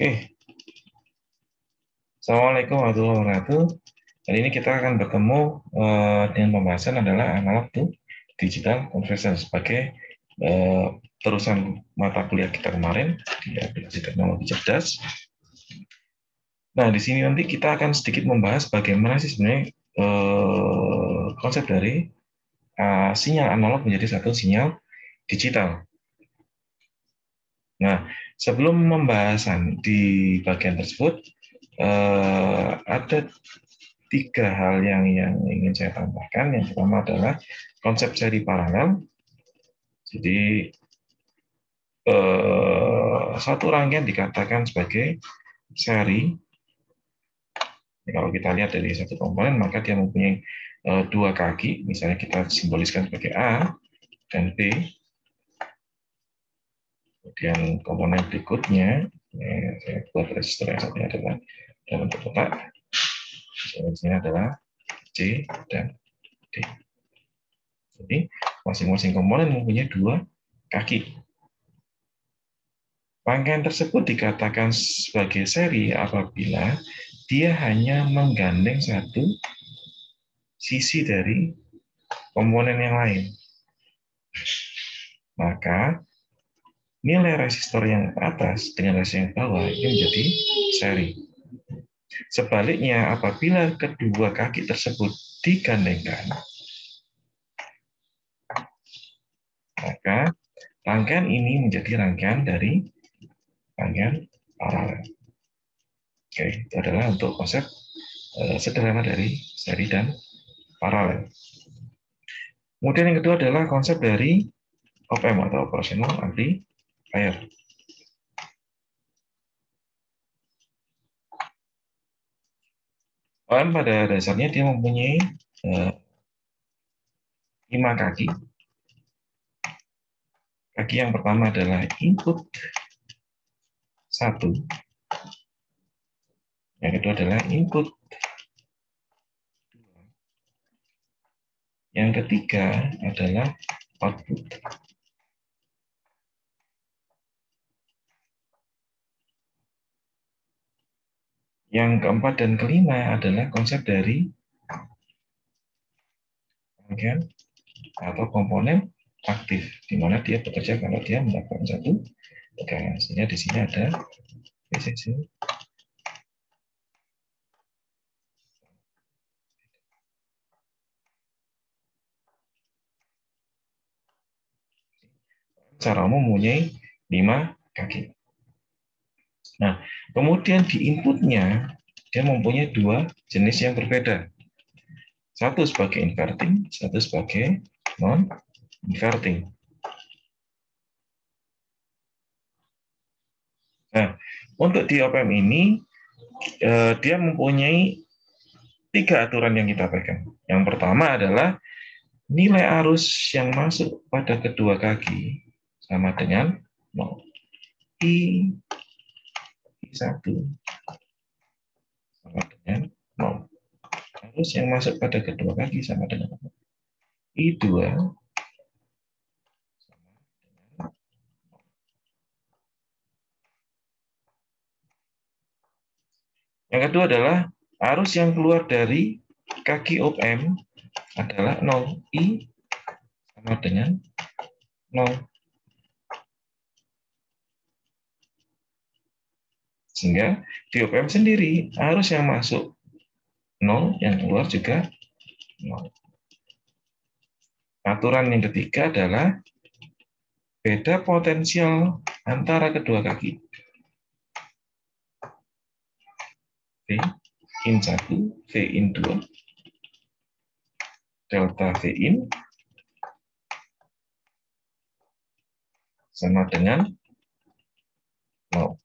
Oke, Assalamualaikum warahmatullahi wabarakatuh. Kali ini kita akan bertemu dengan pembahasan adalah analog to digital conversion sebagai eh, terusan mata kuliah kita kemarin di aplikasi teknologi cerdas. Nah, di sini nanti kita akan sedikit membahas bagaimana sih sebenarnya konsep dari sinyal analog menjadi satu sinyal digital. Nah, sebelum pembahasan di bagian tersebut, ada tiga hal yang ingin saya tambahkan. Yang pertama adalah konsep seri paralel. Jadi satu rangkaian dikatakan sebagai seri. Kalau kita lihat dari satu komponen, maka dia mempunyai dua kaki. Misalnya kita simboliskan sebagai A dan B. Kemudian komponen berikutnya, saya buat resistor yang satunya adalah dalam bentuk kotak. Ini adalah C dan D. Jadi masing-masing komponen mempunyai dua kaki. Rangkaian tersebut dikatakan sebagai seri apabila dia hanya menggandeng satu sisi dari komponen yang lain. Maka nilai resistor yang atas dengan resistor yang bawah ini menjadi seri. Sebaliknya, apabila kedua kaki tersebut digandengkan, maka rangkaian ini menjadi rangkaian dari rangkaian paralel. Oke, itu adalah untuk konsep sederhana dari seri dan paralel. Kemudian yang kedua adalah konsep dari op-amp atau operational amplifier. Op-amp pada dasarnya dia mempunyai 5 kaki. Kaki yang pertama adalah input 1. Yang kedua adalah input 2. Yang ketiga adalah output. Yang keempat dan kelima adalah konsep dari rangkaian atau komponen aktif, di mana dia bekerja kalau dia mendapatkan satu tegangan. Sehingga di sini ada VCC. Secara umum mempunyai 5 kaki. Nah, kemudian di inputnya dia mempunyai dua jenis yang berbeda. Satu sebagai inverting, satu sebagai non-inverting. Nah, untuk di op-amp ini, dia mempunyai 3 aturan yang kita pegang. Yang pertama adalah nilai arus yang masuk pada kedua kaki sama dengan 0. I1 sama dengan 0. Arus yang masuk pada kedua kaki sama dengan 0. I2 Yang kedua adalah arus yang keluar dari kaki op-amp adalah 0. I sama dengan 0. Sehingga di op-amp sendiri arus yang masuk 0, yang keluar juga 0. Aturan yang ketiga adalah beda potensial antara kedua kaki. V in 1, V in 2, delta V in sama dengan 0.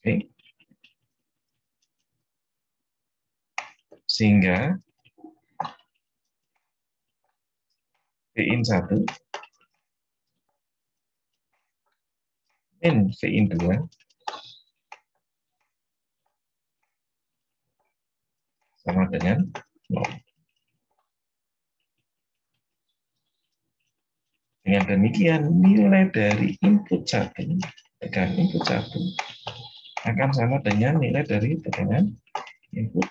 Oke. Sehingga V in 1 min V in 2 sama dengan 0. Dengan demikian, nilai dari input 1 tekan input 1 akan sama dengan nilai dari tekanan input.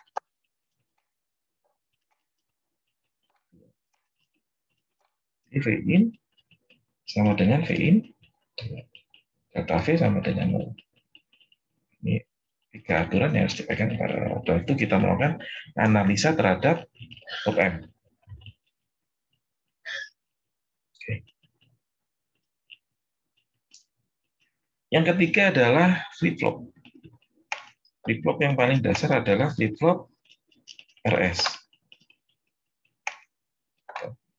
Vin sama dengan Vin, delta V sama dengan 0. Ini 3 aturan yang harus dipegang pada waktu itu kita melakukan analisa terhadap op-amp. Oke. Yang ketiga adalah flip-flop. Flip-flop yang paling dasar adalah flip-flop RS.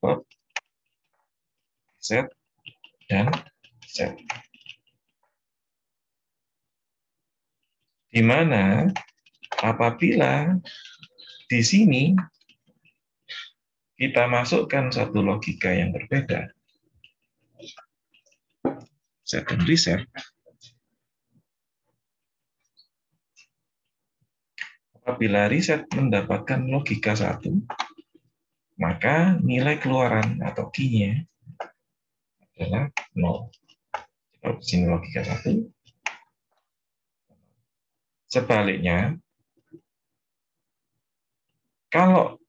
Flip, set, dan set. Di mana apabila di sini kita masukkan satu logika yang berbeda, set dan reset, apabila reset mendapatkan logika 1, maka nilai keluaran atau key-nya adalah 0. Kalau di sini logika 1. Sebaliknya, kalau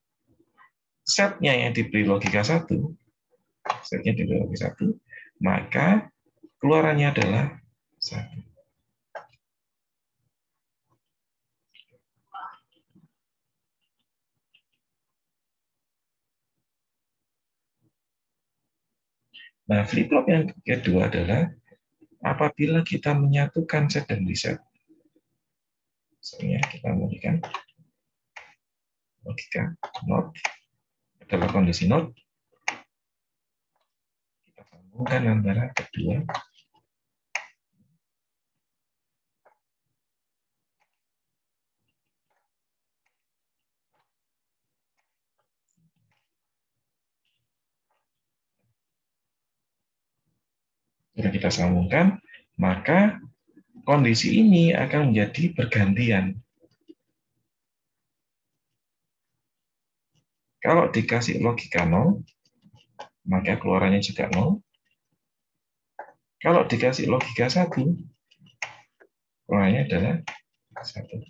setnya yang diberi logika 1, setnya diberi logika 1, maka keluarannya adalah 1. Nah, flip-flop yang kedua adalah apabila kita menyatukan set dan reset. Misalnya kita memberikan logika not adalah kondisi not, kita sambungkan antara kedua. Jika kita sambungkan, maka kondisi ini akan menjadi bergantian. Kalau dikasih logika 0, maka keluarannya juga 0. Kalau dikasih logika 1, keluarannya adalah 1.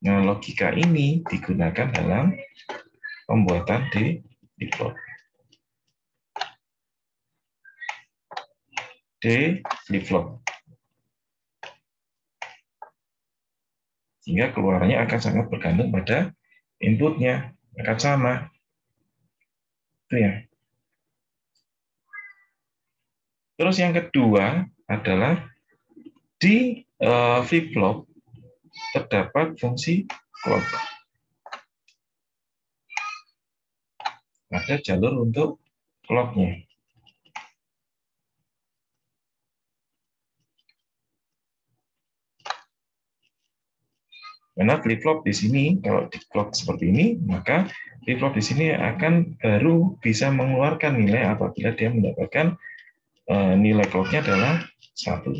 Nah, logika ini digunakan dalam pembuatan di flip-flop. D flip-flop. Sehingga keluarannya akan sangat bergantung pada inputnya, akan sama. Itu ya. Terus yang kedua adalah di flip-flop terdapat fungsi clock. Ada jalur untuk clock-nya. Karena flip-flop di sini, kalau di clock seperti ini, maka flip-flop di sini akan baru bisa mengeluarkan nilai apabila dia mendapatkan nilai clock-nya adalah 1.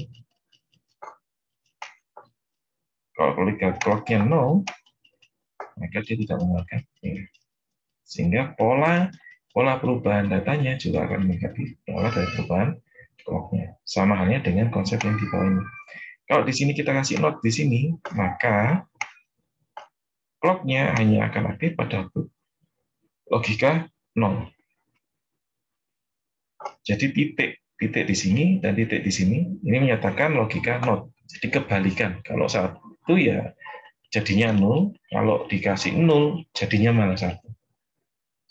Kalau clock-nya 0, maka dia tidak mengeluarkan nilai. Sehingga pola perubahan datanya juga akan mengikuti pola dari perubahan clock-nya. Sama halnya dengan konsep yang di bawah ini. Kalau di sini kita kasih not di sini, maka clock-nya hanya akan aktif pada logika 0. Jadi titik di sini dan titik di sini ini menyatakan logika not. Jadi kebalikan. Kalau 1 ya jadinya 0, kalau dikasih 0 jadinya malah 1.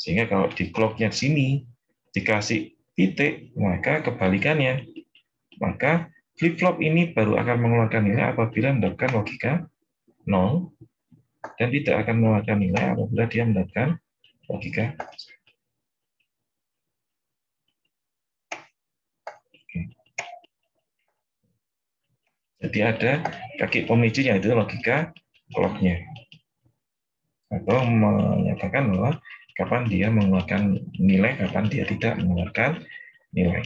Sehingga kalau di clock-nya di sini dikasih titik, maka kebalikannya. Maka flip-flop ini baru akan mengeluarkan nilai apabila mendapatkan logika 0 dan tidak akan mengeluarkan nilai apabila dia mendapatkan logika. Jadi ada kaki pemicu yaitu logika clock-nya. Atau menyatakan bahwa kapan dia mengeluarkan nilai, kapan dia tidak mengeluarkan nilai.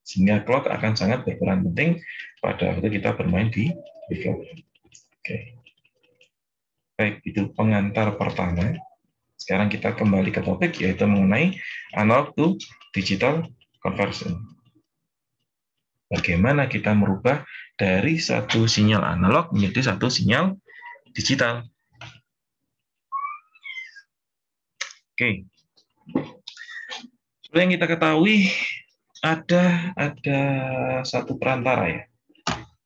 Sehingga clock akan sangat berperan penting pada waktu kita bermain di flip-flop. Oke. Baik, itu pengantar pertama. Sekarang kita kembali ke topik, yaitu mengenai analog to digital conversion. Bagaimana kita merubah dari satu sinyal analog menjadi satu sinyal digital. Oke. Seperti yang kita ketahui, ada satu perantara ya.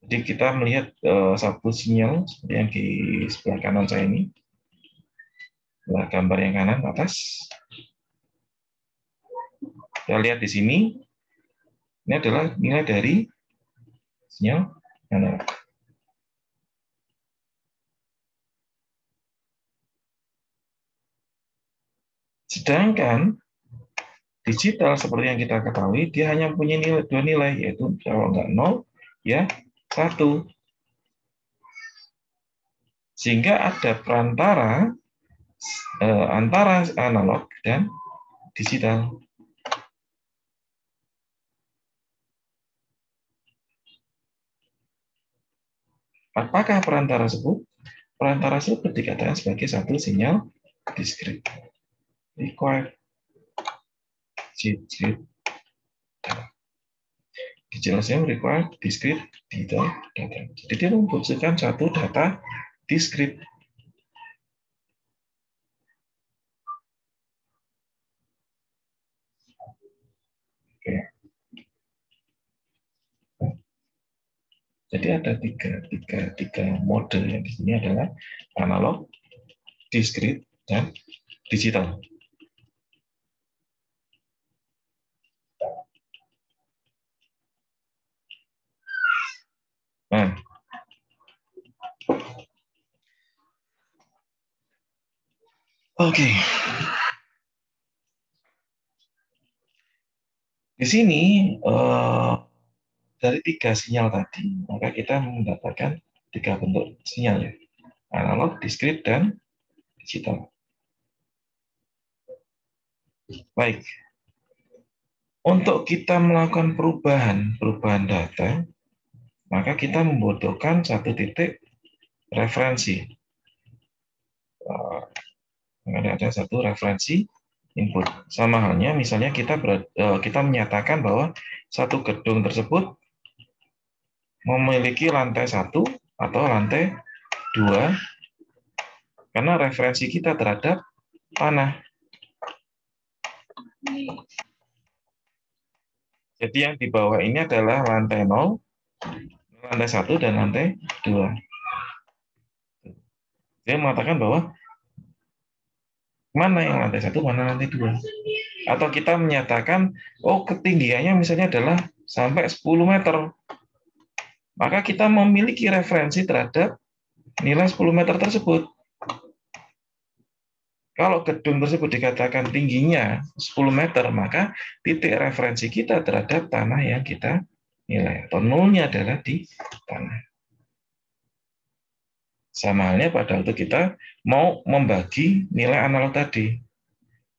Jadi kita melihat satu sinyal seperti yang di sebelah kanan saya ini. Gambar yang kanan atas. Kita lihat di sini. Ini adalah nilai dari sinyal analog. Sedangkan digital seperti yang kita ketahui, dia hanya punya dua nilai, yaitu kalau nggak 0, ya 1. Sehingga ada perantara antara analog dan digital. Apakah perantara tersebut? Perantara tersebut dikatakan sebagai satu sinyal diskrit. Required discrete. Dijelaskan required discrete digital data. Jadi dia membutuhkan satu data diskrit. Oke. Jadi ada tiga mode yang di sini adalah analog, diskrit, dan digital. Nah, oke. Di sini dari tiga sinyal tadi, maka kita mendapatkan tiga bentuk sinyal ya. Analog, diskrit, dan digital. Baik. Untuk kita melakukan perubahan data, maka kita membutuhkan satu titik referensi. Ada satu referensi input. Sama halnya misalnya kita menyatakan bahwa satu gedung tersebut memiliki lantai 1 atau lantai 2 karena referensi kita terhadap tanah. Jadi yang di bawah ini adalah lantai 0, lantai 1, dan lantai 2. Saya mengatakan bahwa mana yang lantai 1, mana lantai 2. Atau kita menyatakan, oh ketinggiannya misalnya adalah sampai 10 meter. Maka kita memiliki referensi terhadap nilai 10 meter tersebut. Kalau gedung tersebut dikatakan tingginya 10 meter, maka titik referensi kita terhadap tanah yang kita nilai. Atau nolnya adalah di tanah. Sama halnya pada waktu kita mau membagi nilai analog tadi.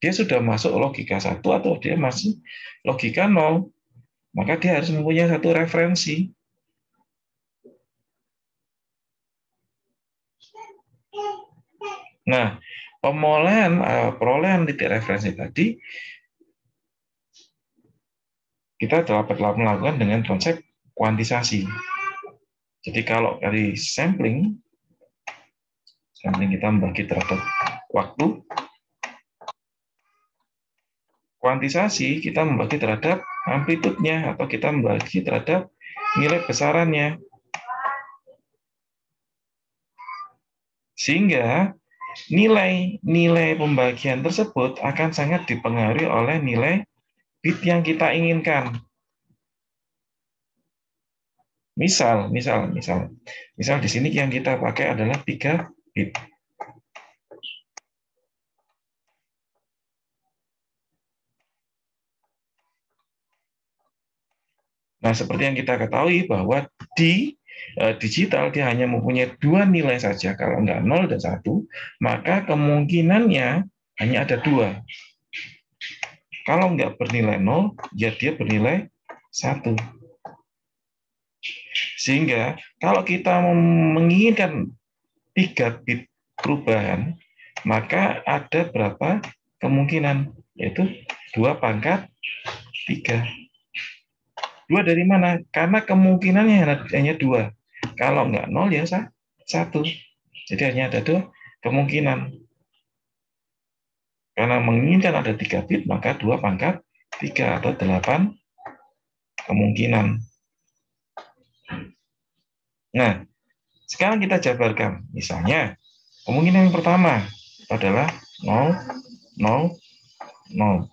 Dia sudah masuk logika 1 atau dia masih logika 0. Maka dia harus mempunyai satu referensi. Nah, perolehan titik referensi tadi kita dapat melakukan dengan konsep kuantisasi. Jadi kalau dari sampling kita membagi terhadap waktu, kuantisasi kita membagi terhadap amplitudenya atau kita membagi terhadap nilai besarannya. Sehingga nilai pembagian tersebut akan sangat dipengaruhi oleh nilai bit yang kita inginkan. Misal di sini yang kita pakai adalah 3 bit. Nah, seperti yang kita ketahui bahwa di digital dia hanya mempunyai 2 nilai saja, kalau nggak 0 dan 1, maka kemungkinannya hanya ada 2. Kalau nggak bernilai 0, ya dia bernilai 1. Sehingga kalau kita menginginkan 3 bit perubahan, maka ada berapa kemungkinan, yaitu 2 pangkat 3. 2 dari mana? Karena kemungkinannya hanya 2. Kalau nggak 0 ya 1. Jadi hanya ada 2 kemungkinan. Karena menginginkan ada 3 bit, maka 2 pangkat 3 atau 8 kemungkinan. Nah, sekarang kita jabarkan. Misalnya, kemungkinan yang pertama adalah 0, 0, 0.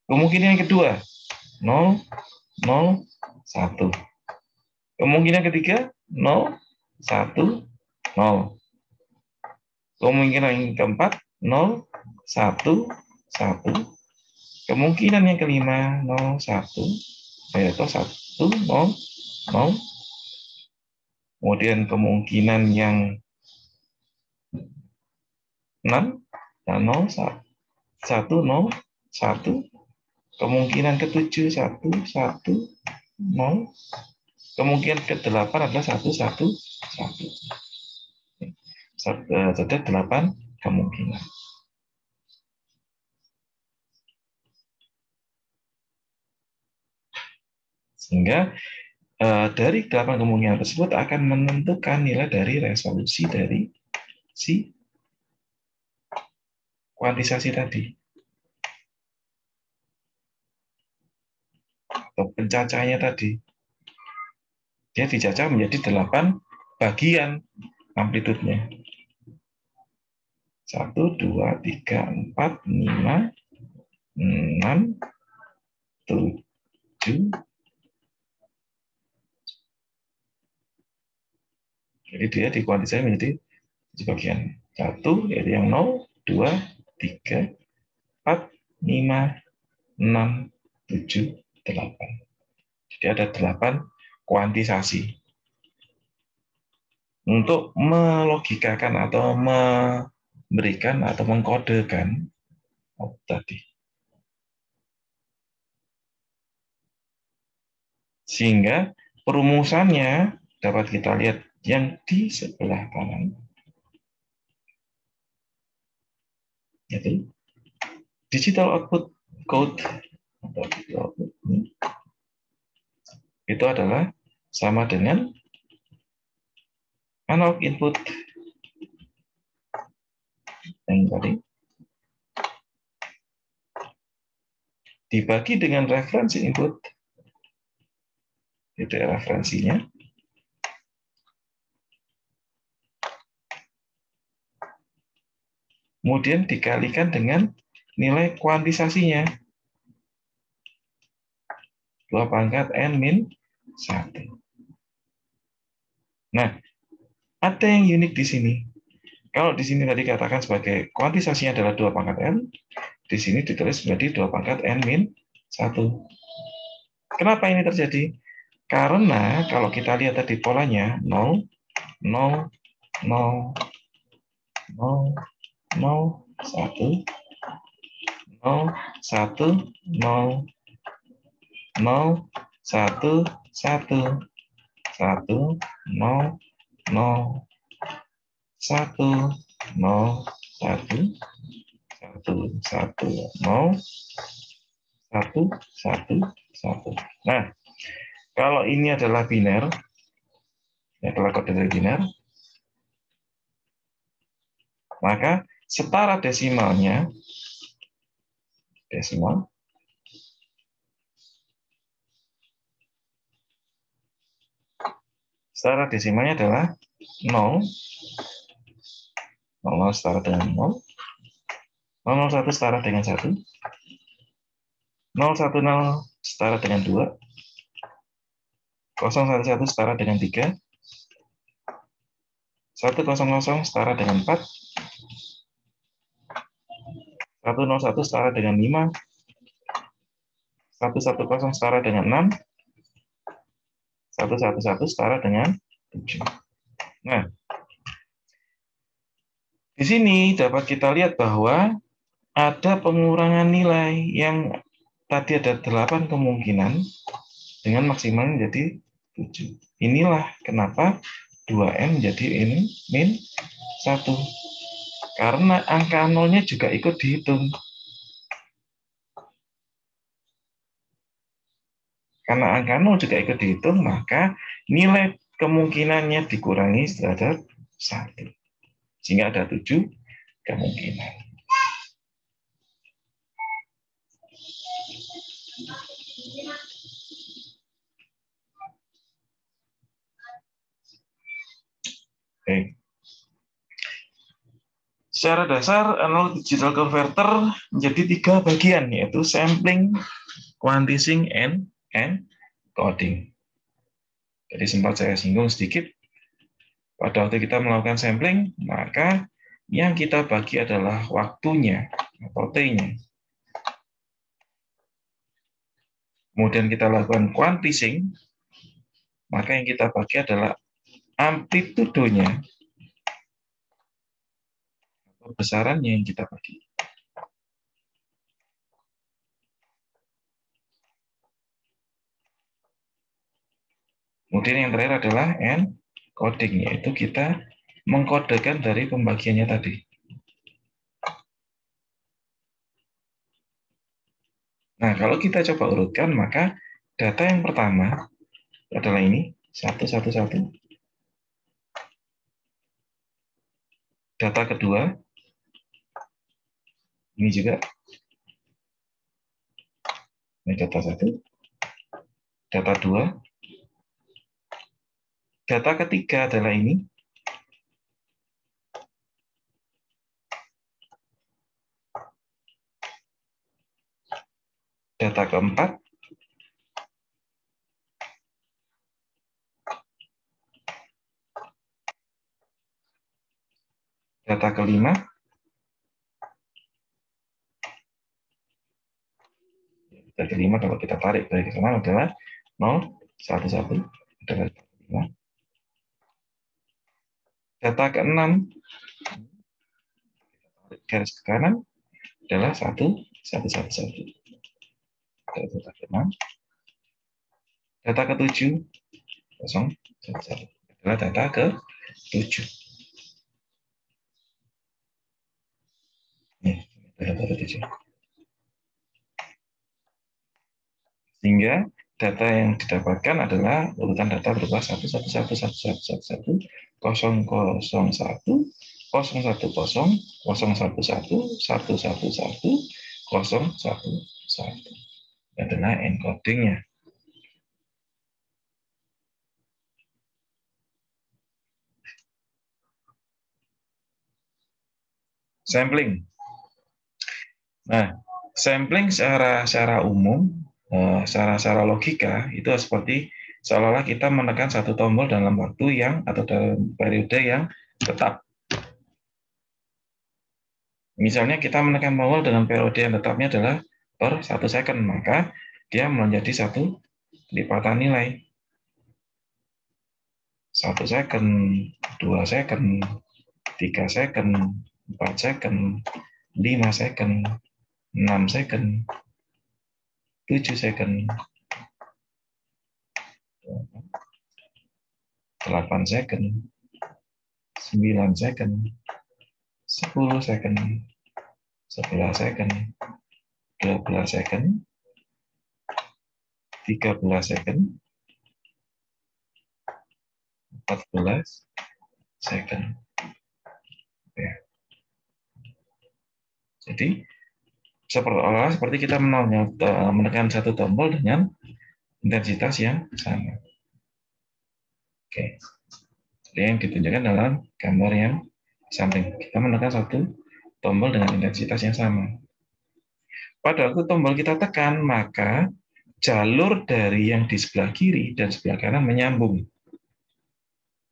Kemungkinan yang kedua, 0, 0, 1. Kemungkinan ketiga, 0, 1, 0. Kemungkinan yang keempat, 0, 1, 1. Kemungkinan yang kelima, 0, 1, yaitu 1, 0, 0. Kemudian kemungkinan yang 6, 0, 1, 0, 1. Kemungkinan ke-7, 1, 1, 0. Kemungkinan ke-8 adalah 1, 1, 1. Ada 8 kemungkinan. Sehingga dari 8 kemungkinan tersebut akan menentukan nilai dari resolusi dari si kuantisasi tadi. Atau pencacahannya tadi. Dia dicacah menjadi 8 bagian amplitudenya. 1, 2, 3, 4, 5, 6, 7. Jadi dia dikuantisasi menjadi bagian. 1, yaitu yang 0, 2, 3, 4, 5, 6, 7, 8. Jadi ada 8 kuantisasi. Untuk melogikakan atau memberikan atau mengkodekan tadi. Sehingga perumusannya dapat kita lihat yang di sebelah kanan. Yaitu digital output code atau digital output ini. Itu adalah sama dengan analog input yang tadi dibagi dengan referensi input, itu referensinya, kemudian dikalikan dengan nilai kuantisasinya, 2 pangkat n min 1. Nah, ada yang unik di sini. Kalau di sini tadi katakan sebagai kuantisasinya adalah 2 pangkat n, di sini ditulis menjadi 2 pangkat n min 1. Kenapa ini terjadi? Karena kalau kita lihat tadi polanya 0, 0, 0, 0, 0, 1, 0, 1, 0, 0, 1, 1, 1, 0, 0, 1, 0, 1, 1, 1, 0, 1, 1, 1. Nah, kalau ini adalah biner, adalah kode dari biner, maka setara desimalnya, desimal, setara desimalnya adalah 0, 0 setara dengan 0, 001 setara dengan 1, 010 setara dengan 2, 011 setara dengan 3, 100 setara dengan 4, 101 setara dengan 5, 110 setara dengan 6, 111 setara dengan 7. Nah, di sini dapat kita lihat bahwa ada pengurangan nilai yang tadi ada 8 kemungkinan dengan maksimal menjadi 7. Inilah kenapa 2N menjadi ini min 1. Karena angka nolnya juga ikut dihitung. Karena angka 0 juga ikut dihitung, maka nilai kemungkinannya dikurangi terhadap 1. Sehingga ada 7 kemungkinan. Oke. Secara dasar, analog digital converter menjadi 3 bagian, yaitu sampling, quantizing, and encoding. Jadi sempat saya singgung sedikit, pada waktu kita melakukan sampling, maka yang kita bagi adalah waktunya, atau T-nya. Kemudian kita lakukan quantizing, maka yang kita bagi adalah amplitudonya, atau besarannya yang kita bagi. Kemudian yang terakhir adalah encoding, yaitu kita mengkodekan dari pembagiannya tadi. Nah, kalau kita coba urutkan, maka data yang pertama adalah ini, 111. Data kedua, ini juga. Ini data 1. Data 2. Data ketiga adalah ini. Data keempat. Data kelima. Data kelima kalau kita tarik dari ke sana adalah 0, 1, 1. Adalah data kelima. Data keenam. Garis ke kanan adalah 1, 1, 1, 1. Data ke-6. Data ke-7, 0, 1, 1. Adalah data ke-7. Ini data ke-7. Sehingga data yang didapatkan adalah urutan data berupa 1, 1, 1, 1, 1, 1, 1, 0, 0, 1, 0, 1, 0, 1, 1, 1, 1, 0, 1, 1. Adalah encodingnya. Sampling. Nah, sampling secara umum, secara logika itu seperti seolah-olah kita menekan satu tombol dalam waktu yang atau dalam periode yang tetap. Misalnya kita menekan tombol dengan periode yang tetapnya adalah per 1 second, maka dia menjadi 1 lipatan nilai. 1 second, 2 second, 3 second, 4 second, 5 second, 6 second, 7 second, 8 second, 9 second, 10 second, 11 second, 12 second, 13 second, 14 second. Ya. Jadi seperti kita menekan satu tombol dengan intensitas yang sama. Oke. Jadi yang ditunjukkan dalam gambar yang samping. Kita menekan satu tombol dengan intensitas yang sama. Pada waktu tombol kita tekan, maka jalur dari yang di sebelah kiri dan sebelah kanan menyambung.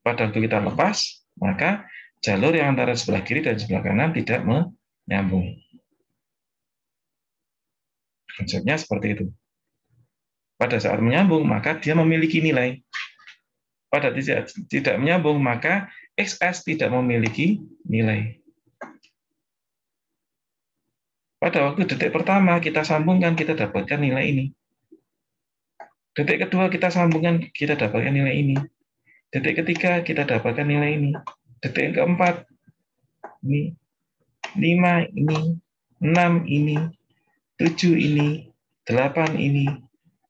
Pada waktu kita lepas, maka jalur yang antara sebelah kiri dan sebelah kanan tidak menyambung. Konsepnya seperti itu. Pada saat menyambung, maka dia memiliki nilai. Pada tidak menyambung, maka XS tidak memiliki nilai. Pada waktu detik pertama kita sambungkan, kita dapatkan nilai ini. Detik kedua kita sambungkan, kita dapatkan nilai ini. Detik ketiga kita dapatkan nilai ini. Detik yang keempat ini 5 ini, 6 ini, 7 ini, 8 ini,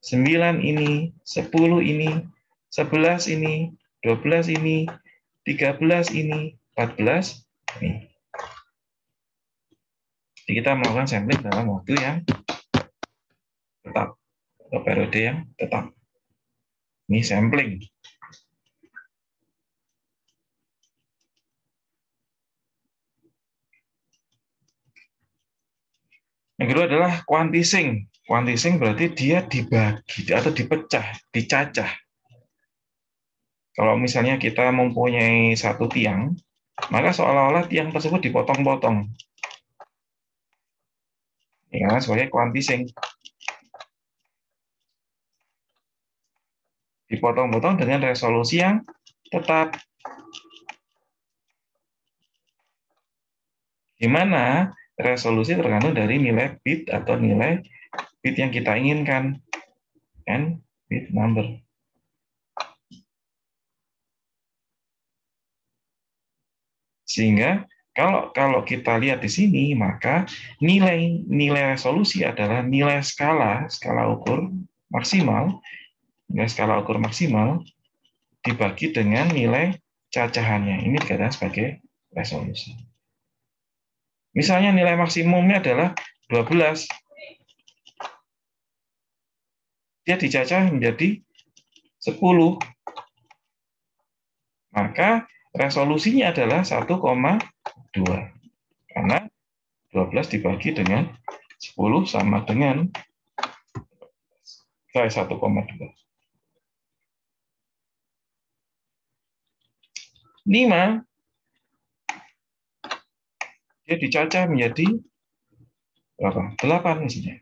9 ini, 10 ini, 11 ini, 12 ini, 13 ini, 14 ini. Jadi kita melakukan sampling dalam waktu yang tetap, atau periode yang tetap. Ini sampling. Yang kedua adalah quantising. Quantising berarti dia dibagi atau dipecah, dicacah. Kalau misalnya kita mempunyai satu tiang, maka seolah-olah tiang tersebut dipotong-potong. Ya, sebagai quantising. Dipotong-potong dengan resolusi yang tetap. Di mana resolusi tergantung dari nilai bit atau nilai bit yang kita inginkan. N bit number. Sehingga kalau kita lihat di sini, maka nilai resolusi adalah nilai skala ukur maksimal, nilai skala ukur maksimal dibagi dengan nilai cacahannya. Ini dikatakan sebagai resolusi. Misalnya nilai maksimumnya adalah 12. Dia dicacah menjadi 10. Maka resolusinya adalah 1,2. Karena 12 dibagi dengan 10 sama dengan 1,2. 5, dia dicacah menjadi berapa? 8 misalnya.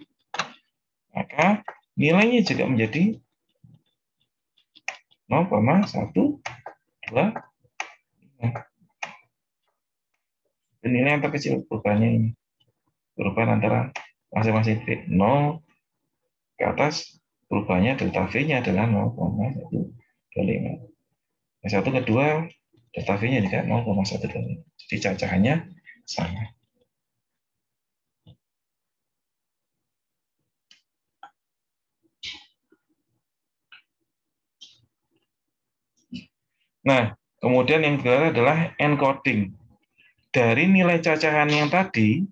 Maka nilainya juga menjadi 0,125. Dan nilai yang terkecil perubahannya ini. Perubahan antara masing-masing titik 0 ke atas, perubahannya delta V-nya adalah 0,125. Yang satu kedua, delta V-nya juga 0,125. Jadi cacahannya sama. Nah, kemudian yang kedua adalah encoding. Dari nilai cacahan yang tadi,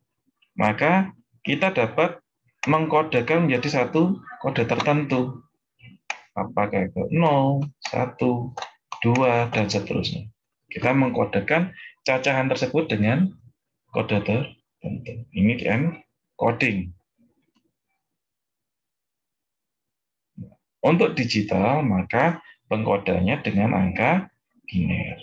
maka kita dapat mengkodekan menjadi satu kode tertentu. Apakah itu 0, 1, 2, dan seterusnya. Kita mengkodekan cacahan tersebut dengan kode tertentu. Ini encoding. Untuk digital, maka pengkodenya dengan angka biner.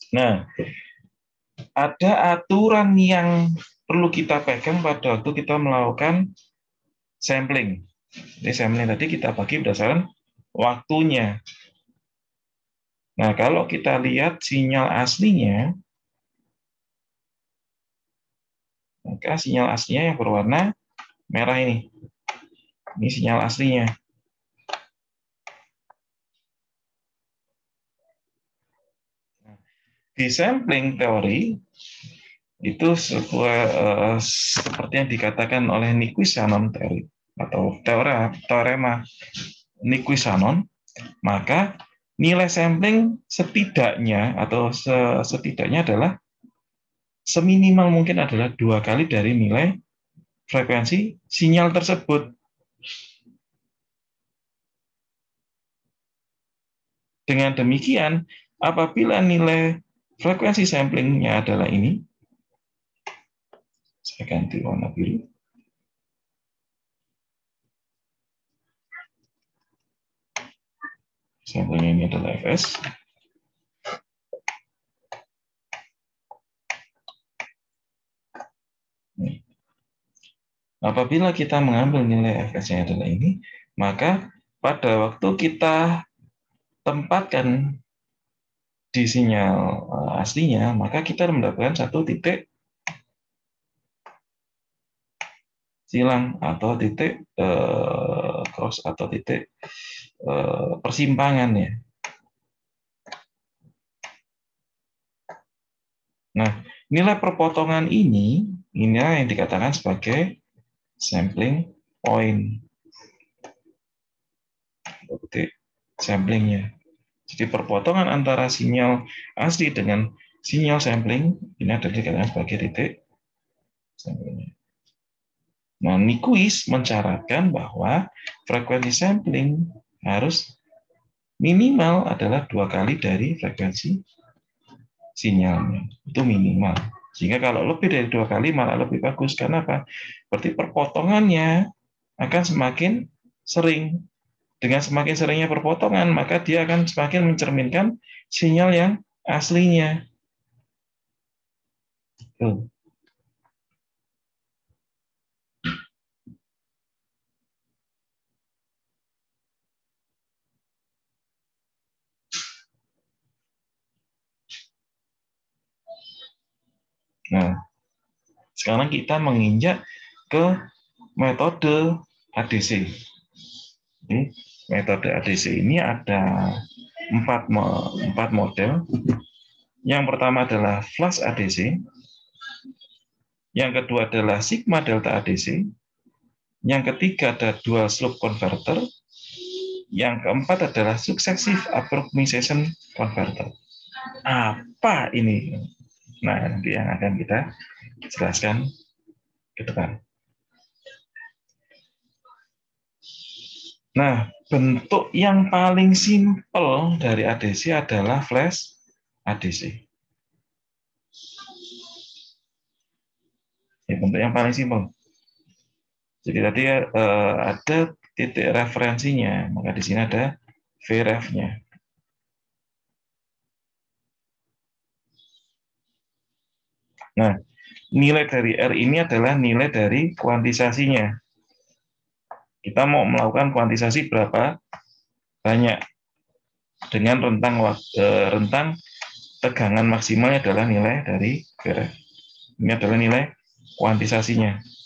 Nah, ada aturan yang perlu kita pegang pada waktu kita melakukan sampling. Jadi sampling tadi kita bagi berdasarkan waktunya. Nah, kalau kita lihat sinyal aslinya, maka sinyal aslinya yang berwarna merah ini. Ini sinyal aslinya. Di sampling teori, itu seperti yang dikatakan oleh Nyquist-Shannon teori atau teorema Nyquist-Shannon, maka nilai sampling setidaknya adalah seminimal mungkin adalah 2 kali dari nilai frekuensi sinyal tersebut. Dengan demikian, apabila nilai frekuensi samplingnya adalah ini, saya ganti warna biru. Sampelnya ini adalah Fs. Apabila kita mengambil nilai Fs-nya adalah ini, maka pada waktu kita tempatkan di sinyal aslinya, maka kita mendapatkan satu titik silang atau titik cross atau titik persimpangan ya. Nah, nilai perpotongan ini yang dikatakan sebagai sampling point. Titik samplingnya. Jadi perpotongan antara sinyal asli dengan sinyal sampling ini adalah dikatakan sebagai titik samplingnya. Nah, Nyquist mensyaratkan bahwa frekuensi sampling harus minimal adalah 2 kali dari frekuensi sinyalnya. Itu minimal. Sehingga kalau lebih dari 2 kali malah lebih bagus. Karena apa? Berarti perpotongannya akan semakin sering. Dengan semakin seringnya perpotongan, maka dia akan semakin mencerminkan sinyal yang aslinya. Tuh. Nah, sekarang kita menginjak ke metode ADC. Jadi, metode ADC ini ada empat model. Yang pertama adalah flash ADC, yang kedua adalah sigma delta ADC, yang ketiga ada dual slope converter, yang keempat adalah successive approximation converter. Apa ini? Nah, nanti yang akan kita jelaskan ke depan. Nah, bentuk yang paling simpel dari ADC adalah flash ADC. Ini bentuk yang paling simpel. Jadi tadi ada titik referensinya, maka di sini ada VREF-nya. Nah, nilai dari R ini adalah nilai dari kuantisasinya. Kita mau melakukan kuantisasi berapa banyak dengan rentang tegangan maksimalnya adalah nilai dari VREF. Ini adalah nilai kuantisasinya.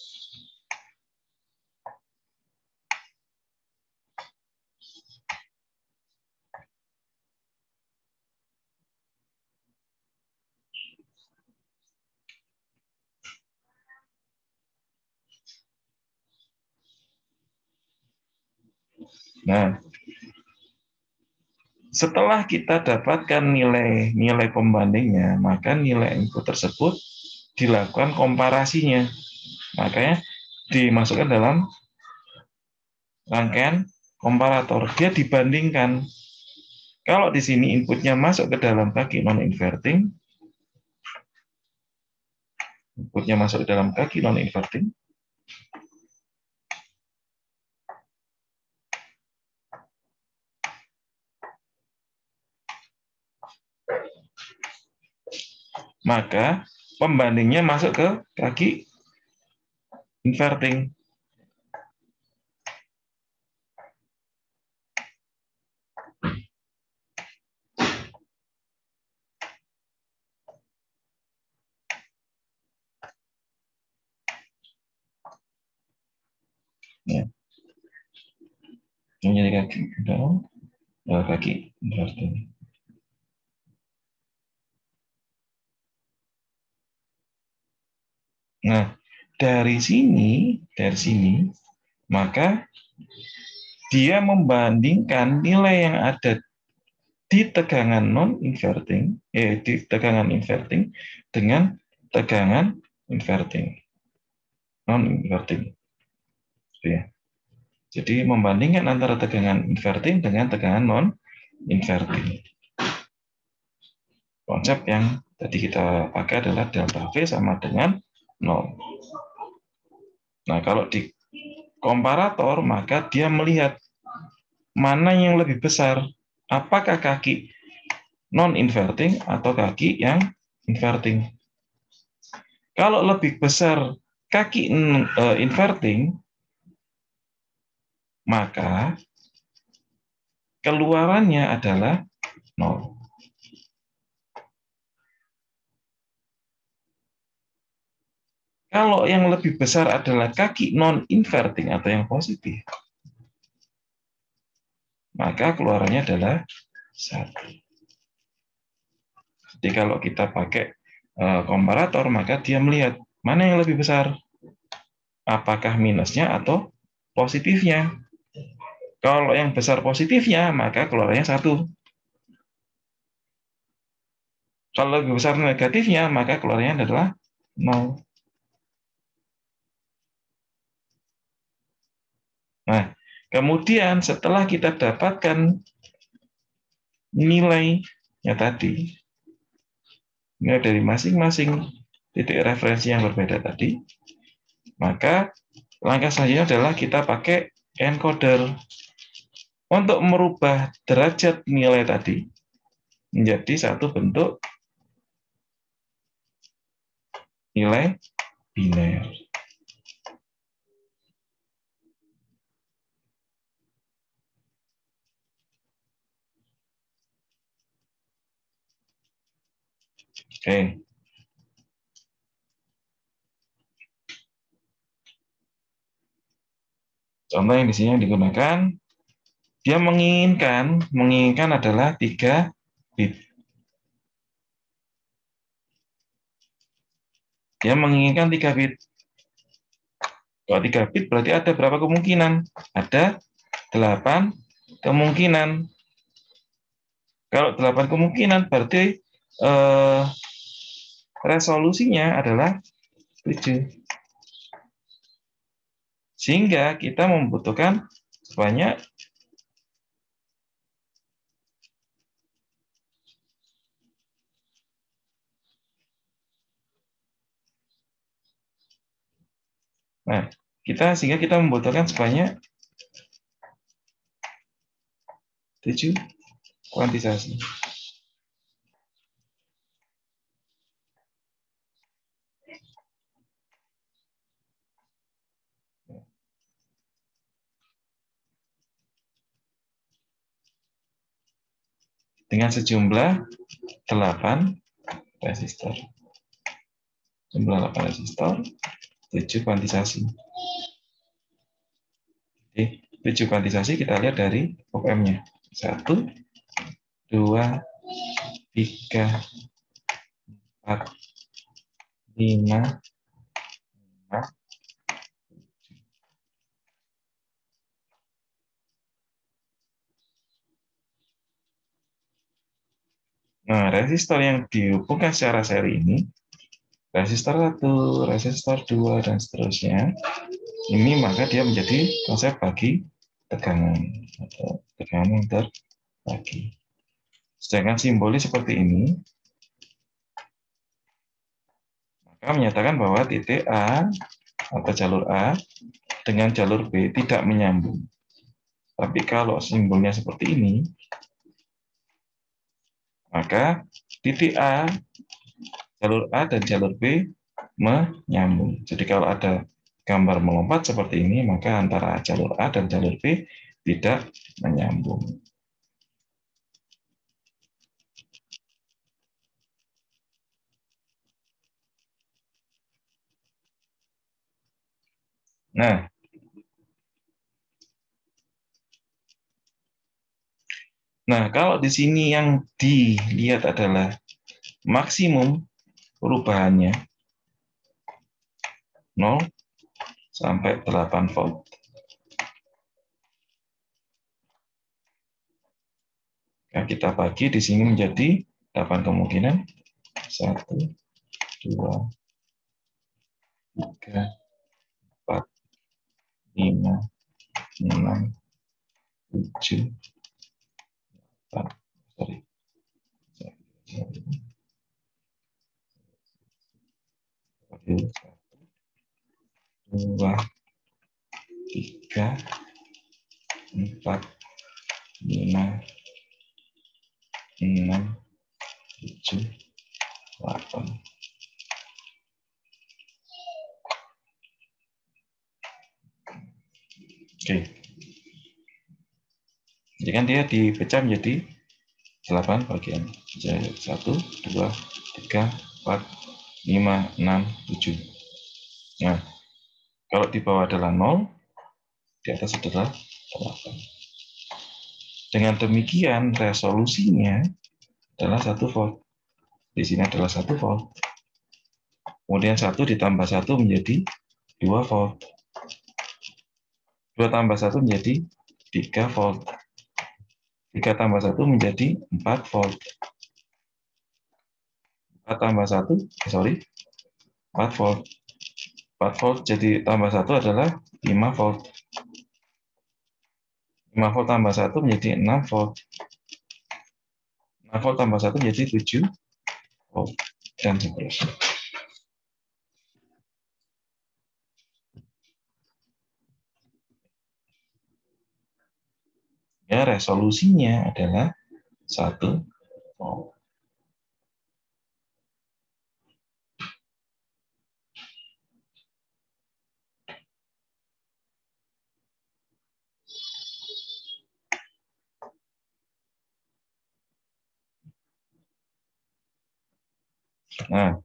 Nah, setelah kita dapatkan nilai pembandingnya, maka nilai input tersebut dilakukan komparasinya. Makanya dimasukkan dalam rangkaian komparator. Dia dibandingkan. Kalau di sini inputnya masuk ke dalam kaki non-inverting, maka pembandingnya masuk ke kaki inverting. Ya. Menjadi kaki kaki inverting. Nah, dari sini, maka dia membandingkan nilai yang ada di tegangan non-inverting, di tegangan inverting dengan tegangan inverting, non-inverting. Ya. Jadi membandingkan antara tegangan inverting dengan tegangan non-inverting. Konsep yang tadi kita pakai adalah delta V sama dengan 0. Nah, kalau di komparator, maka dia melihat mana yang lebih besar. Apakah kaki non-inverting atau kaki yang inverting. Kalau lebih besar kaki inverting, maka keluarannya adalah 0. Kalau yang lebih besar adalah kaki non-inverting atau yang positif, maka keluarannya adalah 1. Jadi kalau kita pakai komparator, maka dia melihat mana yang lebih besar, apakah minusnya atau positifnya. Kalau yang besar positifnya, maka keluarannya 1. Kalau lebih besar negatifnya, maka keluarnya adalah 0. Nah, kemudian setelah kita dapatkan nilainya tadi, nilai dari masing-masing titik referensi yang berbeda tadi, maka langkah selanjutnya adalah kita pakai encoder untuk merubah derajat nilai tadi menjadi satu bentuk nilai biner. Oke. Contoh yang di sini yang digunakan, dia menginginkan adalah 3 bit. Dia menginginkan 3 bit. Kalau 3 bit berarti ada berapa kemungkinan? Ada 8 kemungkinan. Kalau 8 kemungkinan berarti resolusinya adalah 7. Sehingga kita membutuhkan sebanyak sehingga kita membutuhkan sebanyak 7 kuantisasi. Dengan sejumlah 8 resistor. Jumlah 8 resistor, 7 kuantisasi. Oke, 7 kuantisasi kita lihat dari op-amp-nya. 1, 2, 3, 4, 5, 6. Nah, resistor yang dihubungkan secara seri ini, resistor 1, resistor 2, dan seterusnya, ini maka dia menjadi konsep bagi tegangan atau tegangan yang terbagi. Sedangkan simbolis seperti ini, maka menyatakan bahwa titik A atau jalur A dengan jalur B tidak menyambung. Tapi kalau simbolnya seperti ini, maka titik A, jalur A dan jalur B menyambung. Jadi kalau ada gambar melompat seperti ini, maka antara jalur A dan jalur B tidak menyambung. Nah, kalau di sini yang dilihat adalah maksimum perubahannya 0 sampai 8 volt. Nah, kita bagi di sini menjadi 8 kemungkinan. 1, 2, 3, 4, 5, 6, 7, 8. Sorry. 1, 2, 3, 4, 5, 6, 7, 8. Oke. Jadi kan dia dipecah menjadi 8 bagian. 1, 2, 3, 4, 5, 6, 7. Nah, kalau di bawah adalah 0, di atas adalah 8. Dengan demikian resolusinya adalah 1 volt. Di sini adalah 1 volt. Kemudian 1 ditambah 1 menjadi 2 volt. 2 tambah 1 menjadi 3 volt. 3 tambah 1 menjadi 4 volt. 4 tambah 1, 4 volt. 4 volt jadi tambah 1 adalah 5 volt. 5 volt tambah 1 menjadi 6 volt. 6 volt tambah 1 menjadi 7 volt. Dan seterusnya. Ya, resolusinya adalah 1 volt. Nah,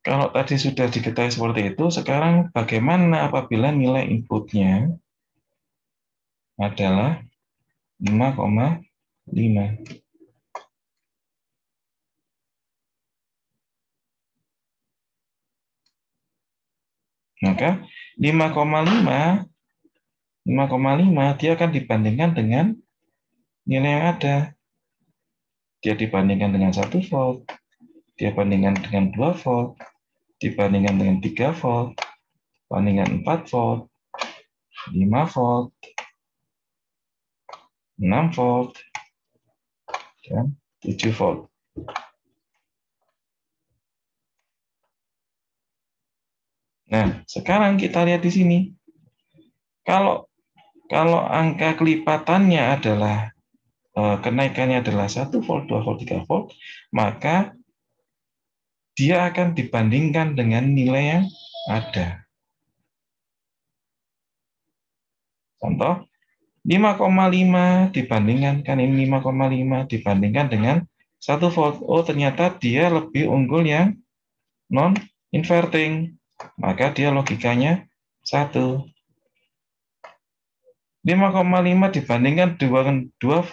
kalau tadi sudah diketahui seperti itu, sekarang bagaimana apabila nilai inputnya adalah 5,5? Maka 5,5 dia akan dibandingkan dengan nilai yang ada. Dia dibandingkan dengan 1 volt, dia bandingkan dengan 2 volt, dibandingkan dengan 3 volt, bandingkan 4 volt, 5 volt, 6 volt, dan 7 volt. Nah, sekarang kita lihat di sini. Kalau angka kelipatannya adalah kenaikannya adalah 1 volt, 2 volt, 3 volt, maka dia akan dibandingkan dengan nilai yang ada. Contoh, 5,5 dibandingkan, kan ini 5,5 dibandingkan dengan 1 volt. Oh, ternyata dia lebih unggul yang non-inverting. Maka dia logikanya 1. 5,5 dibandingkan 2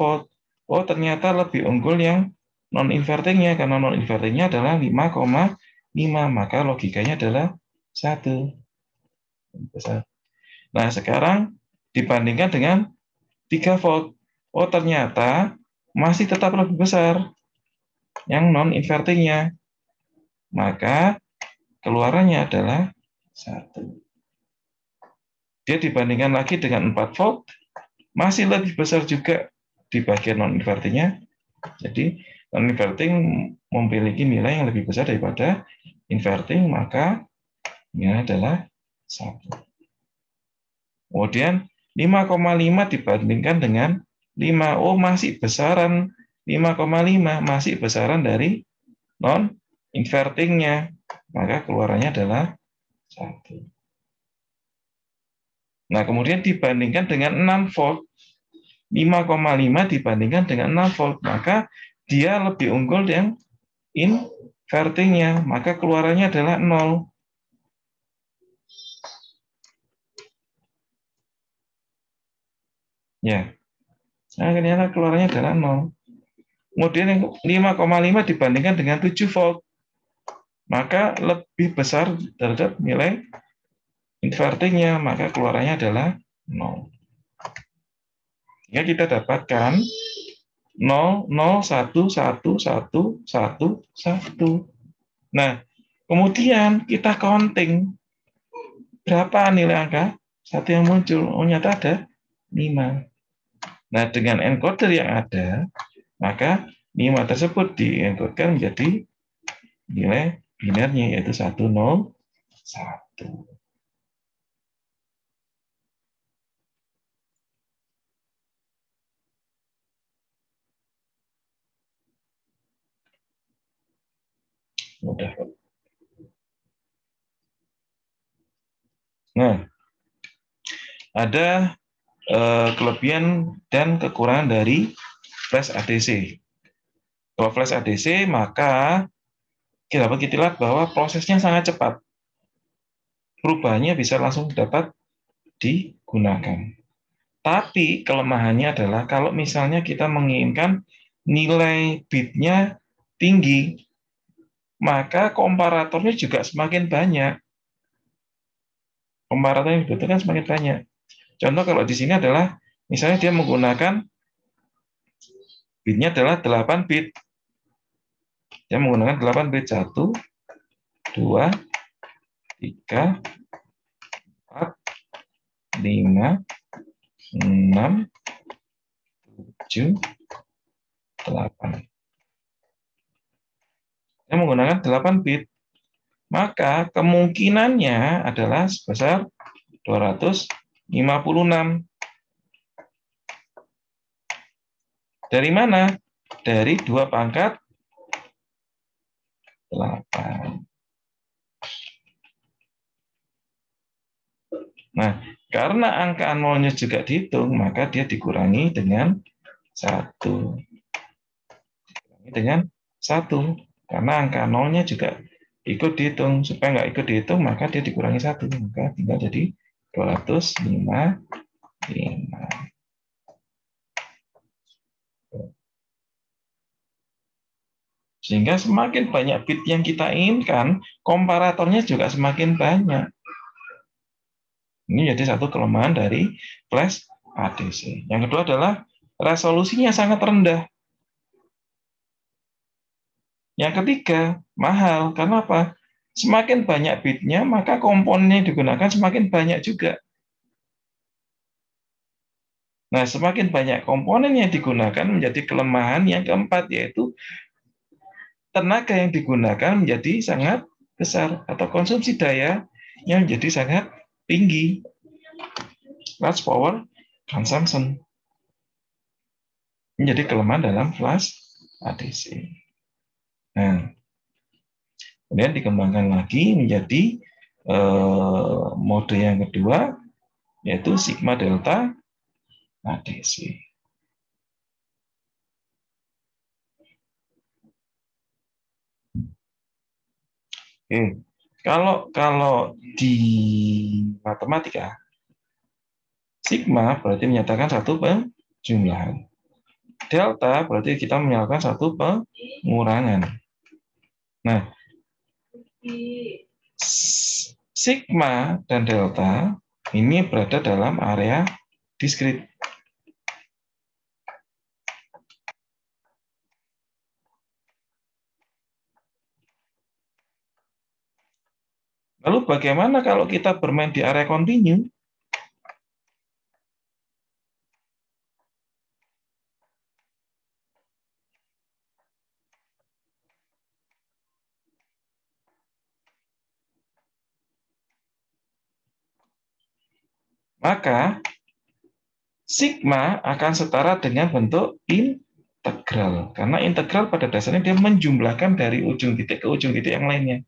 volt. Oh, ternyata lebih unggul yang non-invertingnya, karena non-invertingnya adalah 5,5. Maka logikanya adalah 1. Nah, sekarang dibandingkan dengan 3 volt. Oh, ternyata masih tetap lebih besar yang non-invertingnya. Maka keluarannya adalah 1. Dia dibandingkan lagi dengan 4 volt, masih lebih besar juga di bagian non-invertingnya. Jadi non-inverting memiliki nilai yang lebih besar daripada inverting, maka ini adalah 1. Kemudian 5,5 dibandingkan dengan 5. Oh, masih besaran 5,5, masih besaran dari non-invertingnya. Maka keluarannya adalah 1. Nah, kemudian dibandingkan dengan 6 volt. 5,5 dibandingkan dengan 6 volt. Maka dia lebih unggul yang invertingnya. Maka keluarannya adalah 0. Ya. Nah, ternyata keluarannya adalah 0. Kemudian 5,5 dibandingkan dengan 7 volt. Maka lebih besar terhadap nilai invertingnya. Maka keluarannya adalah 0. Ya, kita dapatkan 0, 0, 1, 1, 1, 1, 1. Nah, kemudian kita counting. Berapa nilai angka? 1 yang muncul. Oh, nyata ada 5. Nah, dengan encoder yang ada, maka 5 tersebut diencoderkan menjadi nilai binarnya, yaitu 1, 0, 1. Mudah. Nah, ada kelebihan dan kekurangan dari flash ADC. Kalau flash ADC, maka dapat kita lihat bahwa prosesnya sangat cepat. Perubahannya bisa langsung dapat digunakan. Tapi kelemahannya adalah kalau misalnya kita menginginkan nilai bitnya tinggi, maka komparatornya juga semakin banyak. Komparator yang dibutuhkan semakin banyak. Contoh kalau di sini adalah, misalnya dia menggunakan bitnya adalah 8 bit. Dia menggunakan 8 bit, 1, 2, 3, 4, 5, 6, 7, 8. Dia menggunakan 8 bit. Maka kemungkinannya adalah sebesar 256. Dari mana? Dari 2 pangkat 8. Nah, karena angka nolnya juga dihitung, maka dia dikurangi dengan 1. Dikurangi dengan 1. Karena angka nolnya juga ikut dihitung. Supaya nggak ikut dihitung, maka dia dikurangi 1. Maka tinggal jadi 255. Sehingga semakin banyak bit yang kita inginkan, komparatornya juga semakin banyak. Ini jadi satu kelemahan dari flash ADC. Yang kedua adalah resolusinya sangat rendah. Yang ketiga, mahal. Karena apa? Semakin banyak bitnya, maka komponen yang digunakan semakin banyak juga. Nah, semakin banyak komponen yang digunakan menjadi kelemahan yang keempat, yaitu tenaga yang digunakan menjadi sangat besar atau konsumsi daya yang menjadi sangat tinggi. Large power consumption. Menjadi kelemahan dalam flash ADC. Nah, kemudian dikembangkan lagi menjadi mode yang kedua, yaitu sigma delta ADC. Oke, kalau di matematika, sigma berarti menyatakan satu penjumlahan. Delta berarti kita menyatakan satu pengurangan. Nah, sigma dan delta ini berada dalam area diskrit. Lalu bagaimana kalau kita bermain di area kontinu? Maka sigma akan setara dengan bentuk integral. Karena integral pada dasarnya dia menjumlahkan dari ujung titik ke ujung titik yang lainnya.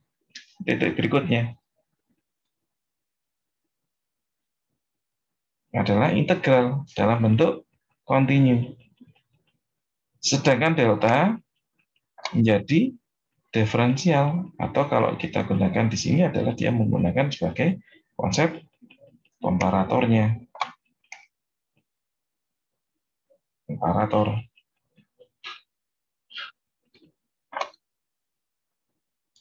Titik berikutnya adalah integral dalam bentuk kontinu. Sedangkan delta menjadi diferensial, atau kalau kita gunakan di sini adalah dia menggunakan sebagai konsep komparatornya. Komparator.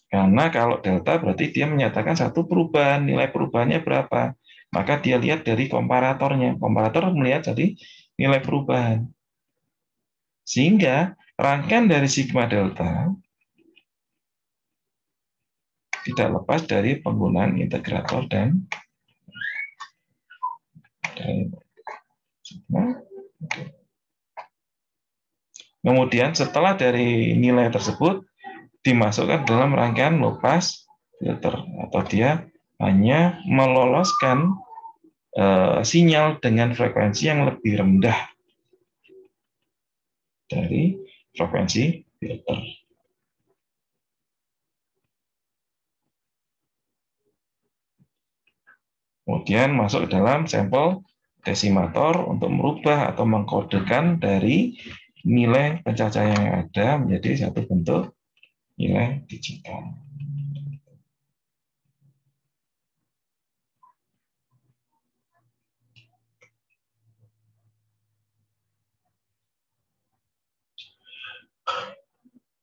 Karena kalau delta berarti dia menyatakan satu perubahan, nilai perubahannya berapa. Maka dia lihat dari komparatornya. Komparator melihat jadi nilai perubahan. Sehingga rangkaian dari sigma delta tidak lepas dari penggunaan integrator dan sigma. Kemudian setelah dari nilai tersebut dimasukkan dalam rangkaian low pass filter, atau dia hanya meloloskan sinyal dengan frekuensi yang lebih rendah dari frekuensi filter. Kemudian masuk ke dalam sampel desimator untuk merubah atau mengkodekan dari nilai pencacahan yang ada menjadi satu bentuk nilai digital.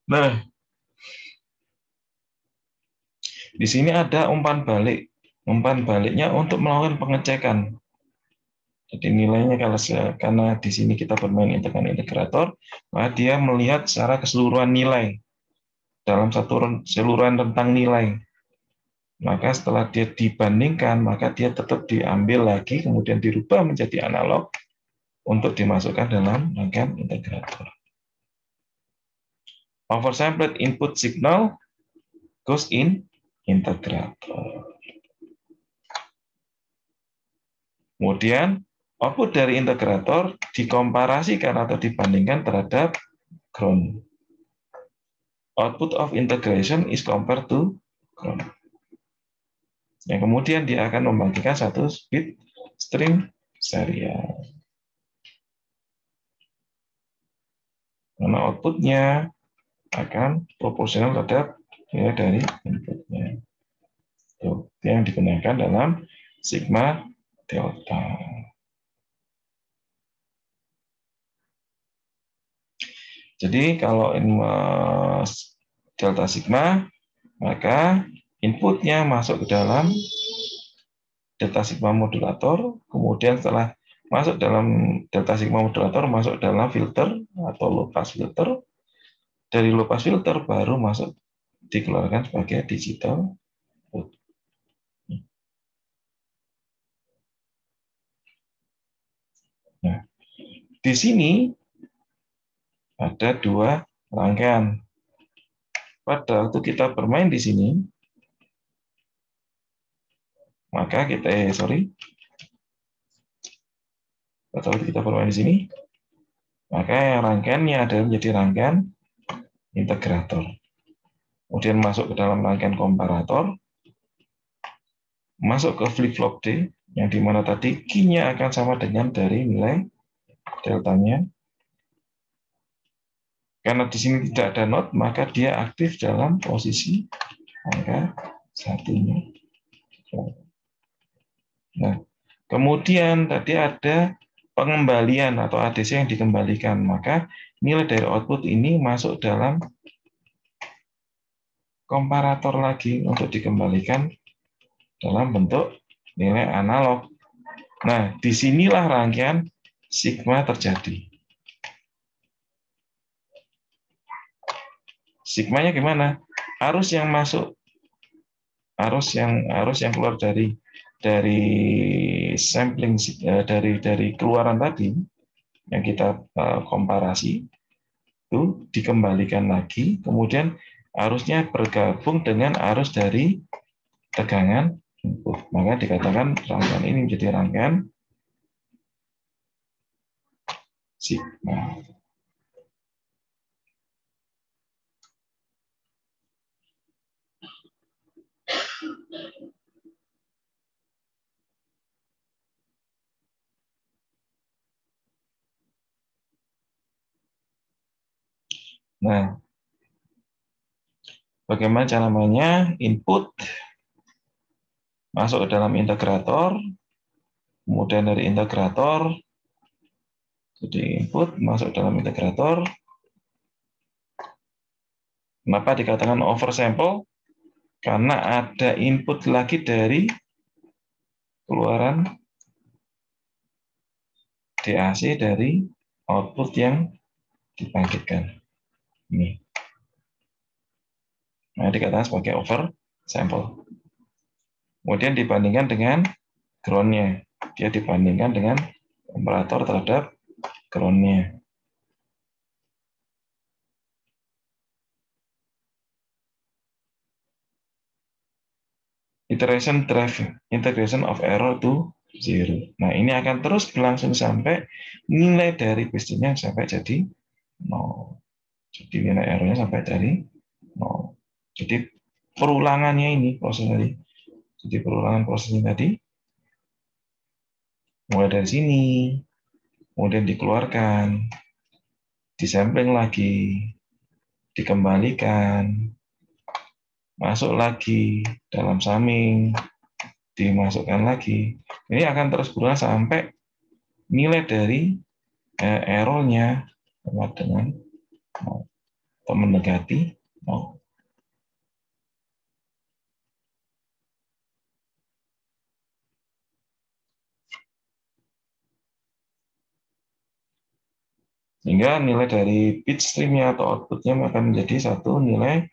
Nah, di sini ada umpan balik. Umpan baliknya untuk melakukan pengecekan. Jadi nilainya karena di sini kita bermain dengan integrator, maka dia melihat secara keseluruhan nilai dalam satu keseluruhan rentang nilai. Maka setelah dia dibandingkan, maka dia tetap diambil lagi, kemudian dirubah menjadi analog untuk dimasukkan dalam rangkaian integrator. Oversampled input signal goes in integrator. Kemudian output dari integrator dikomparasikan atau dibandingkan terhadap ground. Output of integration is compared to ground. Yang kemudian dia akan membagikan satu bit string serial. Karena outputnya akan proporsional terhadap nilai dari inputnya. Itu yang digunakan dalam sigma delta. Jadi kalau delta sigma, maka inputnya masuk ke dalam delta sigma modulator, kemudian setelah masuk dalam delta sigma modulator masuk dalam filter atau low pass filter, dari low pass filter baru masuk dikeluarkan sebagai digital output. Nah, di sini ada dua rangkaian. Pada waktu kita bermain di sini, maka pada waktu kita bermain di sini, maka yang rangkaiannya adalah menjadi rangkaian integrator. Kemudian masuk ke dalam rangkaian komparator, masuk ke flip-flop D, yang dimana tadi key-nya akan sama dengan dari nilai deltanya. Karena di sini tidak ada not, maka dia aktif dalam posisi angka satunya. Nah, kemudian tadi ada pengembalian atau ADC yang dikembalikan, maka nilai dari output ini masuk dalam komparator lagi untuk dikembalikan dalam bentuk nilai analog. Nah, disinilah rangkaian sigma terjadi. Sigmanya gimana? Arus yang masuk, arus yang keluar dari sampling dari keluaran tadi yang kita komparasi itu dikembalikan lagi, kemudian arusnya bergabung dengan arus dari tegangan input. Maka dikatakan rangkaian ini menjadi rangkaian sigma. Nah, bagaimana cara mainnya? Input masuk ke dalam integrator, kemudian dari integrator jadi input masuk dalam integrator. Kenapa dikatakan oversample? Karena ada input lagi dari keluaran DAC dari output yang dibangkitkan. Ini. Nah, dikatakan sebagai oversample. Kemudian dibandingkan dengan ground-nya. Dia dibandingkan dengan komparator terhadap ground-nya. Iteration drive integration of error to zero. Nah, ini akan terus berlangsung sampai nilai dari base-nya sampai jadi 0. Jadi nilai errornya sampai dari 0. Jadi perulangannya ini proses tadi. Jadi perulangan prosesnya tadi mulai dari sini, kemudian dikeluarkan, disampling lagi, dikembalikan, masuk lagi dalam summing, dimasukkan lagi. Ini akan terus berulang sampai nilai dari errornya sama dengan atau mendekati 0. Sehingga nilai dari bit streamnya atau outputnya akan menjadi satu nilai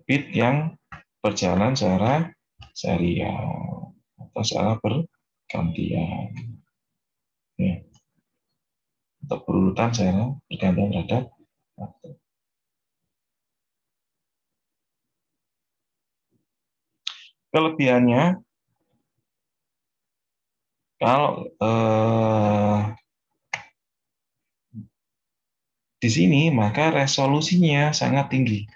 bit yang berjalan secara serial atau secara bergantian. Ya, untuk berurutan secara bergantian terhadap waktu. Kelebihannya, kalau di sini maka resolusinya sangat tinggi.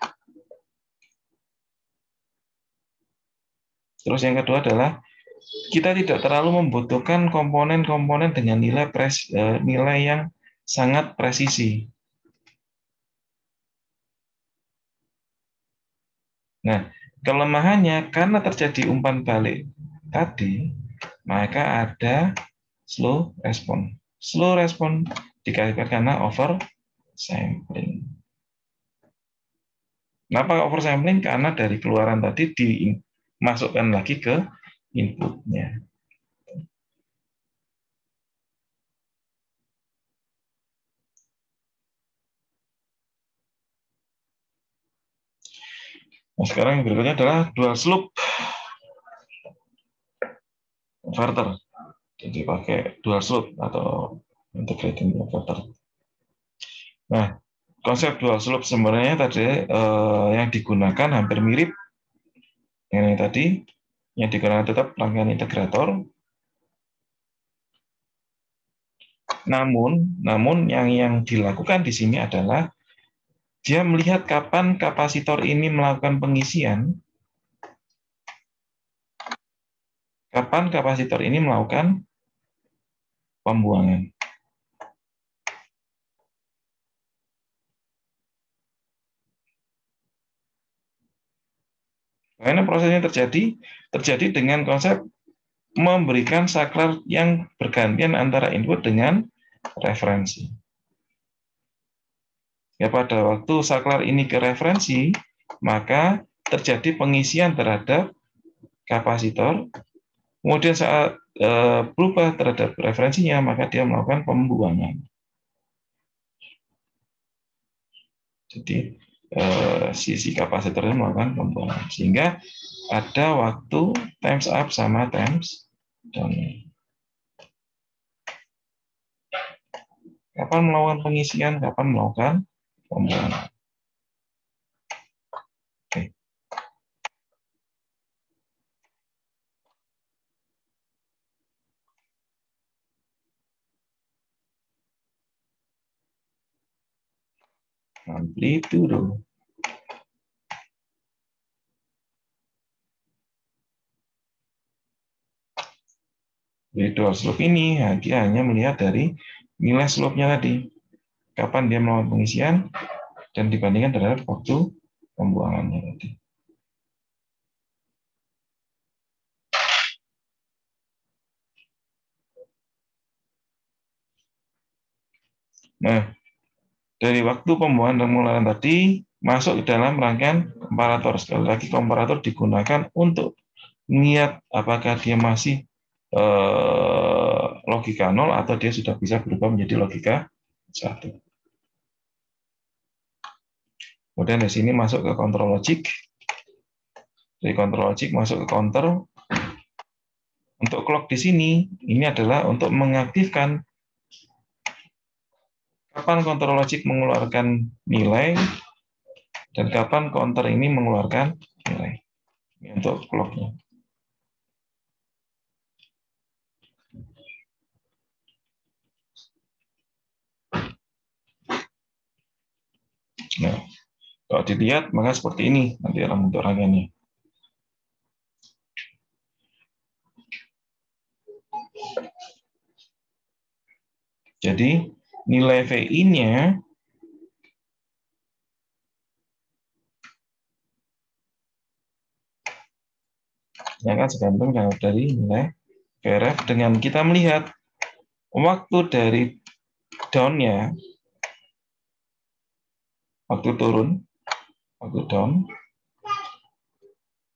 Terus yang kedua adalah kita tidak terlalu membutuhkan komponen-komponen dengan nilai yang sangat presisi. Nah, kelemahannya karena terjadi umpan balik tadi, maka ada slow respon. Slow respon dikaitkan karena oversampling. Kenapa oversampling? Karena dari keluaran tadi dimasukkan lagi ke inputnya. Nah, sekarang yang berikutnya adalah dual slope converter. Jadi pakai dual slope atau integrating converter. Nah, konsep dual slope sebenarnya tadi yang digunakan hampir mirip dengan yang tadi, yang digunakan tetap rangkaian integrator. Namun yang dilakukan di sini adalah dia melihat kapan kapasitor ini melakukan pengisian, kapan kapasitor ini melakukan pembuangan. Karena prosesnya terjadi dengan konsep memberikan saklar yang bergantian antara input dengan referensi. Ya, pada waktu saklar ini ke referensi, maka terjadi pengisian terhadap kapasitor. Kemudian saat berubah terhadap referensinya, maka dia melakukan pembuangan. Jadi sisi kapasitornya melakukan pembuangan. Sehingga ada waktu times up sama times down. Kapan melakukan pengisian, kapan melakukan pembuangan. Oke. Amplitudo. Jadi dual slope ini dia hanya melihat dari nilai slope-nya tadi. Kapan dia melakukan pengisian dan dibandingkan terhadap waktu pembuangannya tadi. Nah, dari waktu pembuangan dan pengeluaran tadi masuk ke dalam rangkaian komparator. Sekali lagi komparator digunakan untuk niat apakah dia masih logika 0 atau dia sudah bisa berubah menjadi logika 1. Kemudian di sini masuk ke control logic. Dari control logic masuk ke counter. Untuk clock di sini, ini adalah untuk mengaktifkan kapan control logic mengeluarkan nilai dan kapan counter ini mengeluarkan nilai. Ini untuk clock-nya. Nah, kalau dilihat maka seperti ini nanti dalam bentuk rangkaiannya. Jadi nilai VI-nya akan segantung dari nilai VRF dengan kita melihat waktu dari down-nya, waktu turun, waktu down,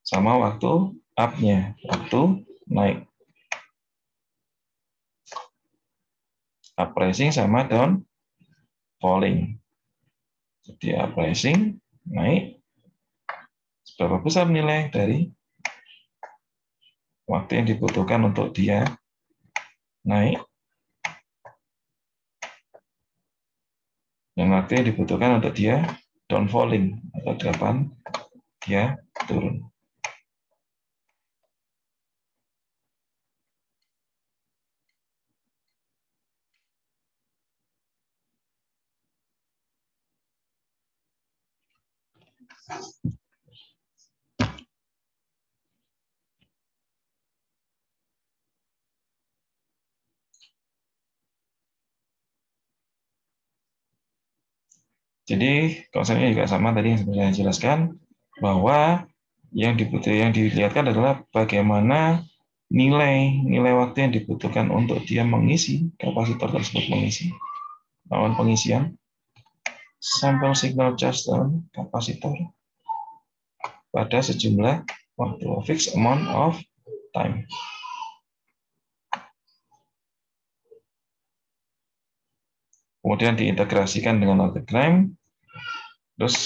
sama waktu up-nya, waktu naik. Up rising sama down falling. Jadi up rising, naik. Seberapa besar nilai dari waktu yang dibutuhkan untuk dia naik dan waktu yang dibutuhkan untuk dia down falling atau kapan dia turun. Jadi konsepnya juga sama tadi yang sebenarnya saya jelaskan, bahwa yang dilihatkan adalah bagaimana nilai waktu yang dibutuhkan untuk dia mengisi kapasitor tersebut, mengisi lawan pengisian sampel signal charge dalam kapasitor pada sejumlah waktu, fixed amount of time. Kemudian diintegrasikan dengan logarithm, terus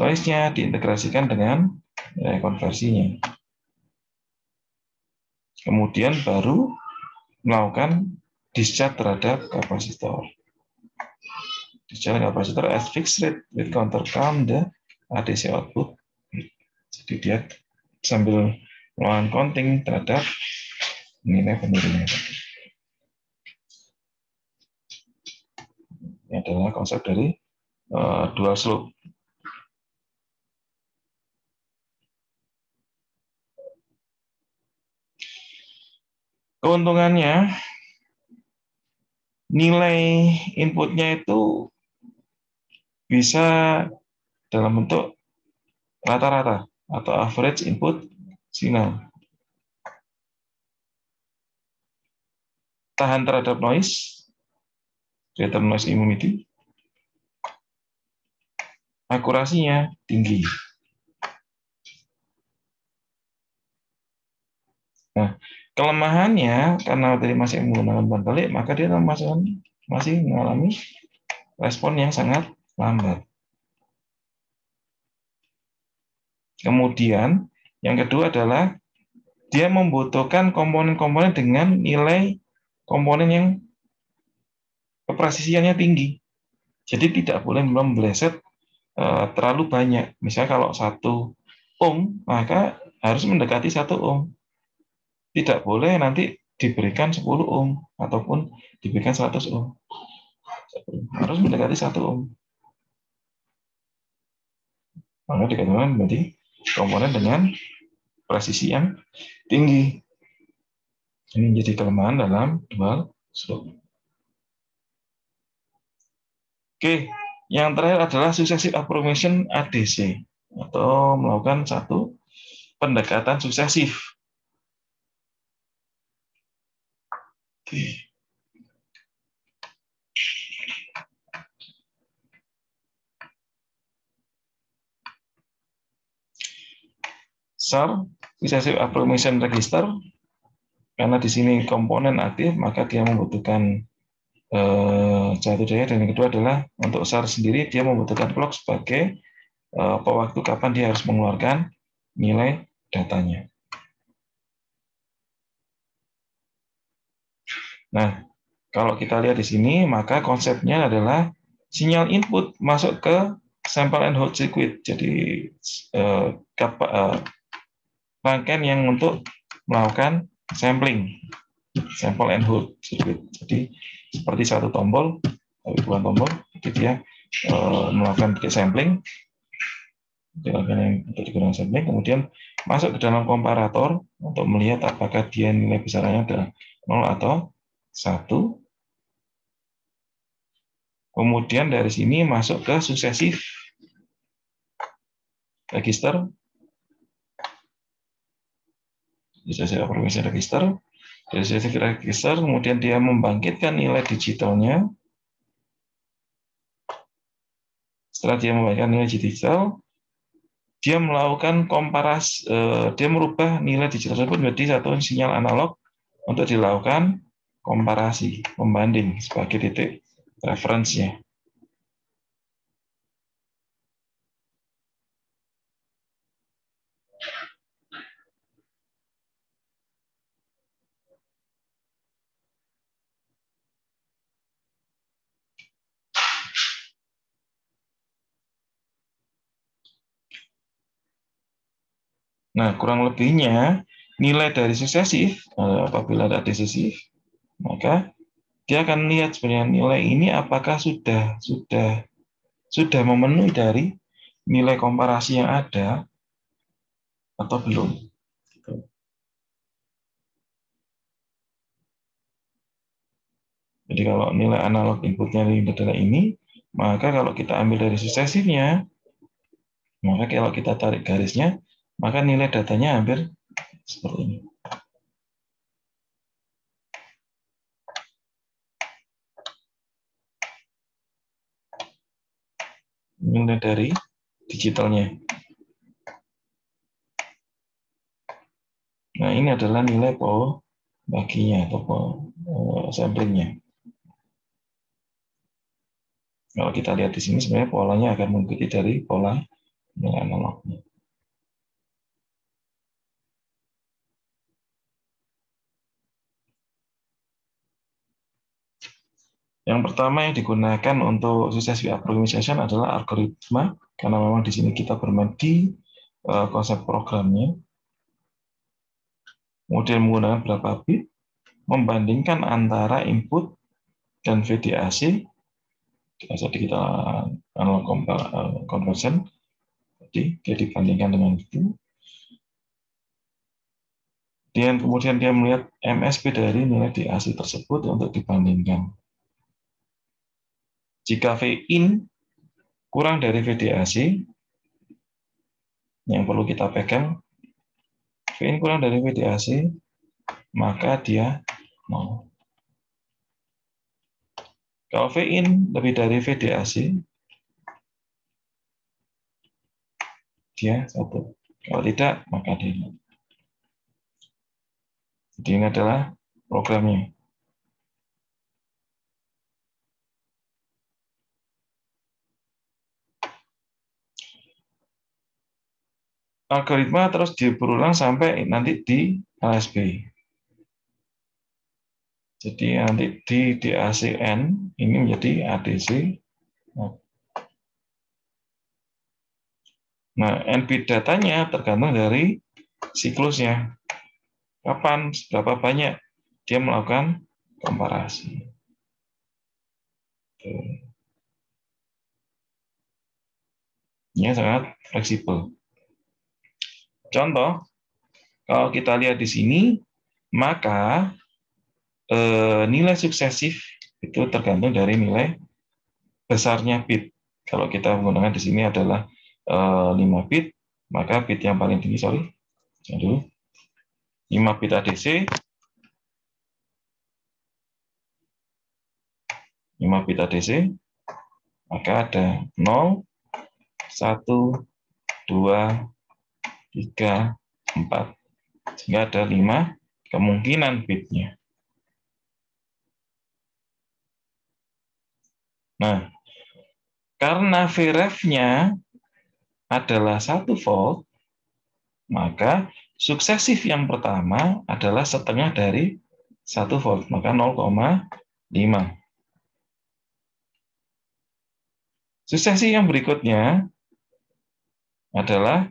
noise-nya diintegrasikan dengan konversinya. Kemudian baru melakukan discharge terhadap kapasitor. Discharge kapasitor as fixed rate with counter count the ADC output. Jadi dia sambil melakukan counting terhadap nilai penurunnya. Ini adalah konsep dari dual slope. Keuntungannya, nilai inputnya itu bisa dalam bentuk rata-rata atau average input signal. Tahan terhadap noise, greater noise immunity. Akurasinya tinggi. Nah, kelemahannya karena tadi masih menggunakan ban balik, maka dia masih mengalami respon yang sangat lambat. Kemudian yang kedua adalah dia membutuhkan komponen-komponen dengan nilai komponen yang kepresisiannya tinggi. Jadi tidak boleh membeleset terlalu banyak. Misalnya kalau 1 ohm, maka harus mendekati 1 ohm. Tidak boleh nanti diberikan 10 ohm ataupun diberikan 100 ohm. Harus mendekati 1 ohm. Maka dikatakan berarti komponen dengan presisi yang tinggi. Ini menjadi kelemahan dalam dual slope. Oke, yang terakhir adalah successive approximation ADC atau melakukan satu pendekatan sukesif. Oke. SAR, successive approximation register, karena di sini komponen aktif, maka dia membutuhkan jatuh daya, dan yang kedua adalah untuk SAR sendiri dia membutuhkan clock sebagai waktu kapan dia harus mengeluarkan nilai datanya. Nah, kalau kita lihat di sini, maka konsepnya adalah sinyal input masuk ke sample and hold circuit. Jadi rangkaian yang untuk melakukan sampling, sample and hold circuit. Jadi seperti satu tombol, tapi bukan tombol, jadi dia melakukan sampling, untuk digunakan sampling, kemudian masuk ke dalam komparator untuk melihat apakah dia nilai besarannya adalah 0 atau 1. Kemudian dari sini masuk ke successive register. Successive approximation register. Dari successive register, kemudian dia membangkitkan nilai digitalnya. Setelah dia membangkitkan nilai digital, dia melakukan komparasi, dia merubah nilai digital tersebut menjadi satu sinyal analog untuk dilakukan komparasi, pembanding sebagai titik referensinya. Nah, kurang lebihnya nilai dari suksesif, apabila ada desisif, maka dia akan lihat sebenarnya nilai ini apakah sudah memenuhi dari nilai komparasi yang ada atau belum. Jadi kalau nilai analog inputnya adalah ini, maka kalau kita ambil dari suksesifnya, maka kalau kita tarik garisnya, maka nilai datanya hampir seperti ini. Nilai dari digitalnya. Nah, ini adalah nilai baginya atau samplingnya. Kalau kita lihat di sini sebenarnya polanya akan mengikuti dari pola nilai analognya. Yang pertama yang digunakan untuk successive approximation adalah algoritma, karena memang di sini kita bermain di konsep programnya. Kemudian menggunakan berapa bit, membandingkan antara input dan VDAC, jadi kita analog conversion, jadi dia dibandingkan dengan itu. Dan kemudian dia melihat MSB dari nilai DAC tersebut untuk dibandingkan. Jika V-in kurang dari VDAC, yang perlu kita pegang, V-in kurang dari VDAC, maka dia 0. Kalau V-in lebih dari VDAC, dia 1. Kalau tidak, maka dia 0. Jadi ini adalah programnya. Algoritma terus berulang sampai nanti di LSB. Jadi nanti di DACN ini menjadi ADC. Nah, NP datanya tergantung dari siklusnya. Kapan, berapa banyak dia melakukan komparasi. Ini sangat fleksibel. Contoh, kalau kita lihat di sini, maka nilai suksesif itu tergantung dari nilai besarnya bit. Kalau kita menggunakan di sini adalah 5 bit, maka bit yang paling tinggi, 5 bit ADC, 5 bit ADC, maka ada 0, 1, 2, 3, 4. Sehingga ada 5 kemungkinan bitnya. Nah, karena VREF-nya adalah 1 volt, maka suksesif yang pertama adalah setengah dari 1 volt, maka 0,5. Suksesif yang berikutnya adalah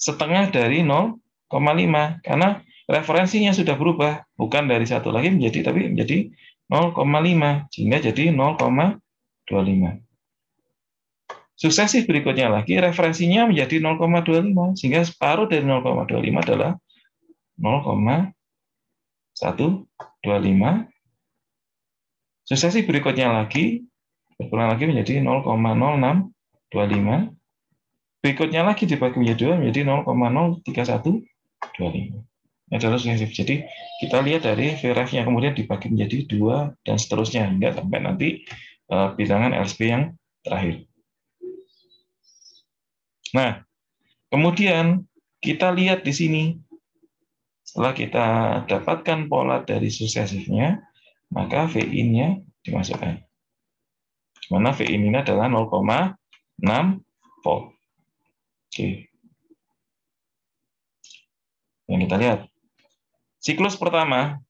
setengah dari 0,5, karena referensinya sudah berubah, bukan dari 1 lagi tapi menjadi 0,5, sehingga jadi 0,25. Suksesif berikutnya lagi, referensinya menjadi 0,25, sehingga separuh dari 0,25 adalah 0,125. Suksesif berikutnya lagi, berkurang lagi menjadi 0,0625. Berikutnya lagi dibagi menjadi 2 menjadi 0,031. 25. Ini adalah suksesif. Jadi kita lihat dari VRF-nya kemudian dibagi menjadi 2 dan seterusnya hingga sampai nanti bilangan LSB yang terakhir. Nah, kemudian kita lihat di sini. Setelah kita dapatkan pola dari suksesifnya, maka VIN-nya dimasukkan. Mana VIN ini adalah 0,6 volt. Oke. Yang kita lihat. Siklus pertama,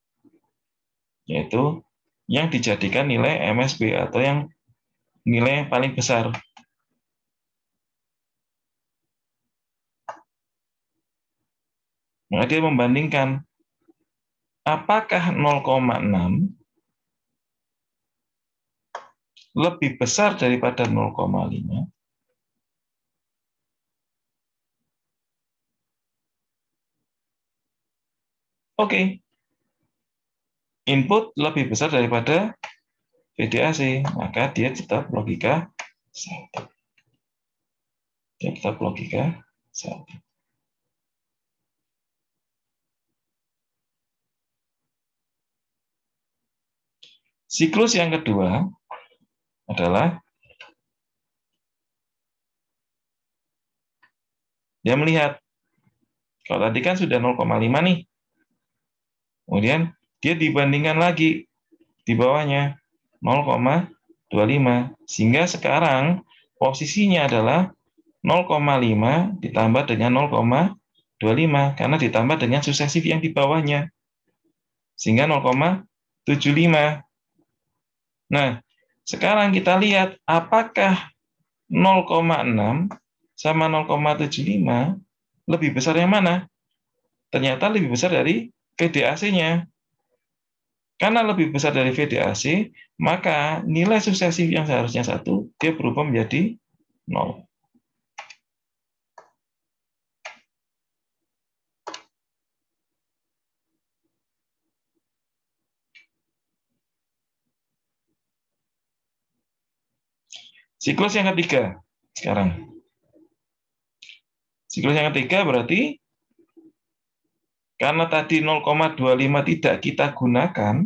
yaitu yang dijadikan nilai MSB atau yang nilai yang paling besar. Maka dia membandingkan apakah 0,6 lebih besar daripada 0,5. Oke. Input lebih besar daripada VDAC, maka dia tetap logika 1. Dia tetap logika 1. Siklus yang kedua adalah dia melihat, kalau tadi kan sudah 0,5 nih, kemudian dia dibandingkan lagi di bawahnya 0,25, sehingga sekarang posisinya adalah 0,5 ditambah dengan 0,25 karena ditambah dengan suksesif yang di bawahnya, sehingga 0,75. Nah, sekarang kita lihat apakah 0,6 sama 0,75 lebih besar yang mana? Ternyata lebih besar dari VDAC-nya. Karena lebih besar dari VDAC, maka nilai suksesif yang seharusnya 1, dia berubah menjadi 0. Siklus yang ketiga sekarang. Siklus yang ketiga berarti karena tadi 0,25 tidak kita gunakan,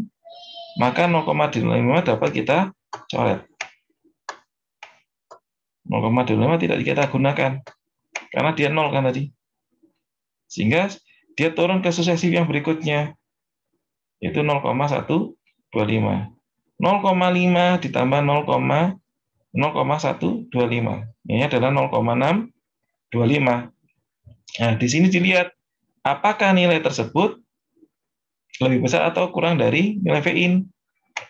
maka 0,25 dapat kita coret. 0,25 tidak kita gunakan karena dia 0 kan tadi. Sehingga dia turun ke suksesif yang berikutnya, yaitu 0,125. 0,5 ditambah 0,125. Ini adalah 0,625. Nah, di sini dilihat apakah nilai tersebut lebih besar atau kurang dari nilai VIN.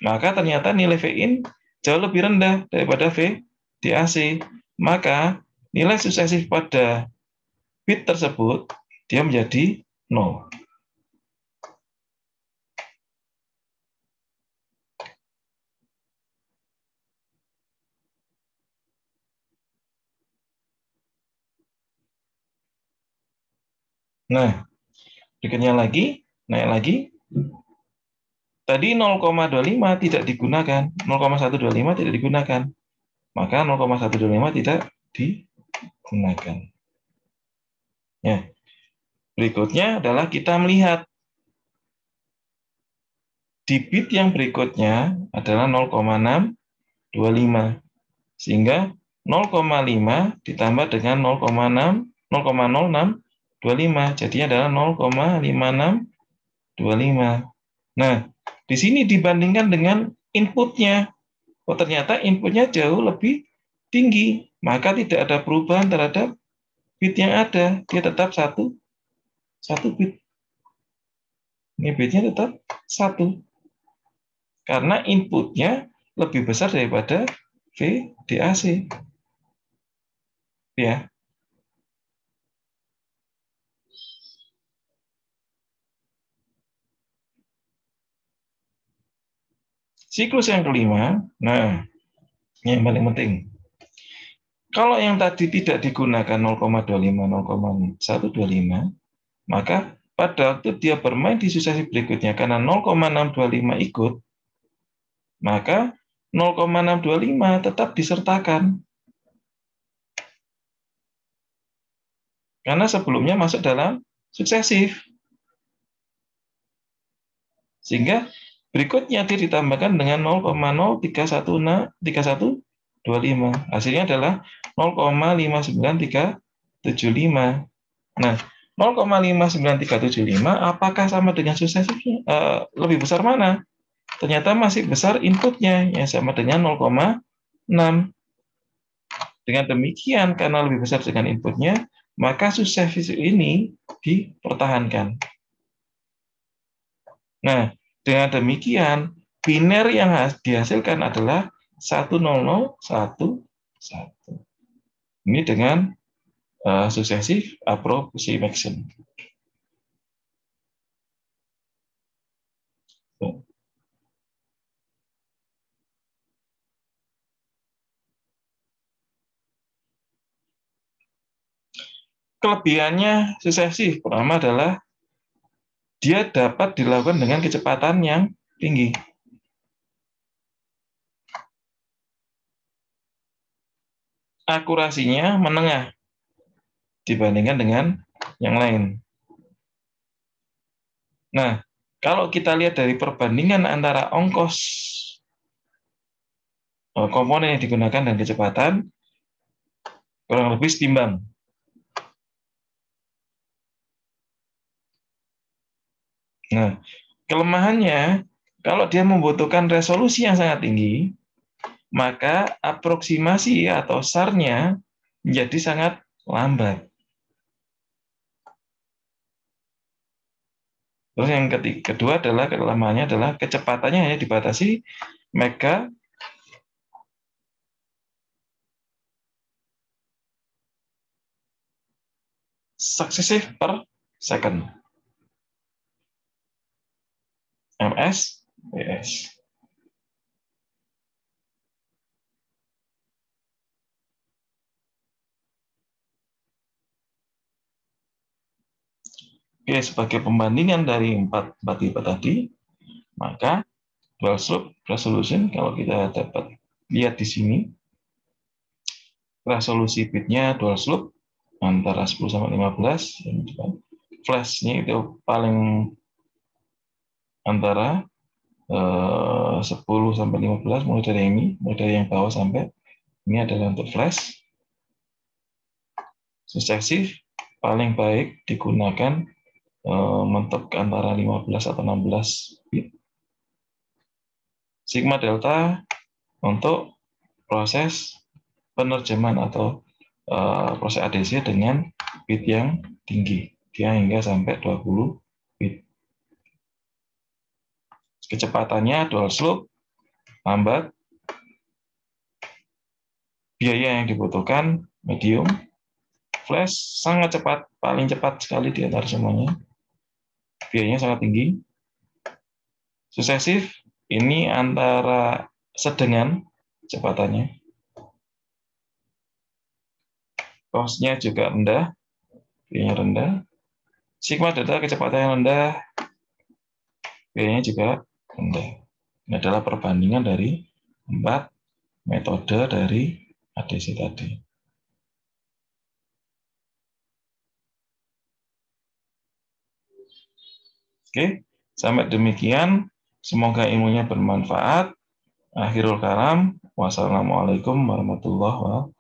Maka ternyata nilai VIN jauh lebih rendah daripada VDAC. Maka nilai suksesif pada bit tersebut dia menjadi 0. Nah, berikutnya lagi, naik lagi. Tadi 0,25 tidak digunakan, 0,125 tidak digunakan. Maka 0,125 tidak digunakan. Ya. Berikutnya adalah kita melihat di bit yang berikutnya adalah 0,625. Sehingga 0,5 ditambah dengan 0,0625 jadinya adalah 0,5625. Nah, di sini dibandingkan dengan inputnya. Oh, ternyata inputnya jauh lebih tinggi, maka tidak ada perubahan terhadap bit yang ada. Dia tetap satu bit. Ini bitnya tetap 1. Karena inputnya lebih besar daripada VDAC. Ya. Siklus yang kelima, nah, ini yang paling penting. Kalau yang tadi tidak digunakan 0,25, 0,125, maka pada waktu dia bermain di suksesif berikutnya, karena 0,625 ikut, maka 0,625 tetap disertakan. Karena sebelumnya masuk dalam sukesif. Sehingga berikutnya dia ditambahkan dengan 0,03125. Hasilnya adalah 0,59375. Nah, 0,59375 apakah sama dengan sukesifnya? Lebih besar mana? Ternyata masih besar inputnya yang sama dengan 0,6. Dengan demikian, karena lebih besar dengan inputnya, maka sukesif ini dipertahankan. Nah, dengan demikian, biner yang dihasilkan adalah 10011. Ini dengan successive approximation. Kelebihannya successive pertama adalah dia dapat dilakukan dengan kecepatan yang tinggi. Akurasinya menengah dibandingkan dengan yang lain. Nah, kalau kita lihat dari perbandingan antara ongkos komponen yang digunakan dan kecepatan, kurang lebih setimbang. Nah, kelemahannya, kalau dia membutuhkan resolusi yang sangat tinggi, maka aproksimasi atau SAR-nya menjadi sangat lambat. Terus yang kedua adalah kelemahannya adalah kecepatannya hanya dibatasi mega successive per second. MS/PS. Oke, sebagai pembandingan dari empat tipe tadi, maka dual slope resolution kalau kita dapat lihat di sini, resolusi bitnya dual slope antara 10 sampai 15, flashnya itu paling antara 10 sampai 15, mulai dari ini, mulai dari yang bawah sampai ini adalah untuk flash. Successive paling baik digunakan mentok antara 15 atau 16 bit. Sigma delta untuk proses penerjemahan atau proses ADC dengan bit yang tinggi, dia hingga sampai 20 bit. Kecepatannya dual slope, lambat, biaya yang dibutuhkan medium, flash sangat cepat, paling cepat sekali di antara semuanya, biayanya sangat tinggi. Successive ini antara sedengan kecepatannya, cost-nya juga rendah, biayanya rendah. Sigma delta kecepatan yang rendah, biayanya juga rendah. Ini adalah perbandingan dari 4 metode dari ADC tadi. Oke, sampai demikian. Semoga ilmunya bermanfaat. Akhirul kalam. Wassalamualaikum warahmatullahi wabarakatuh.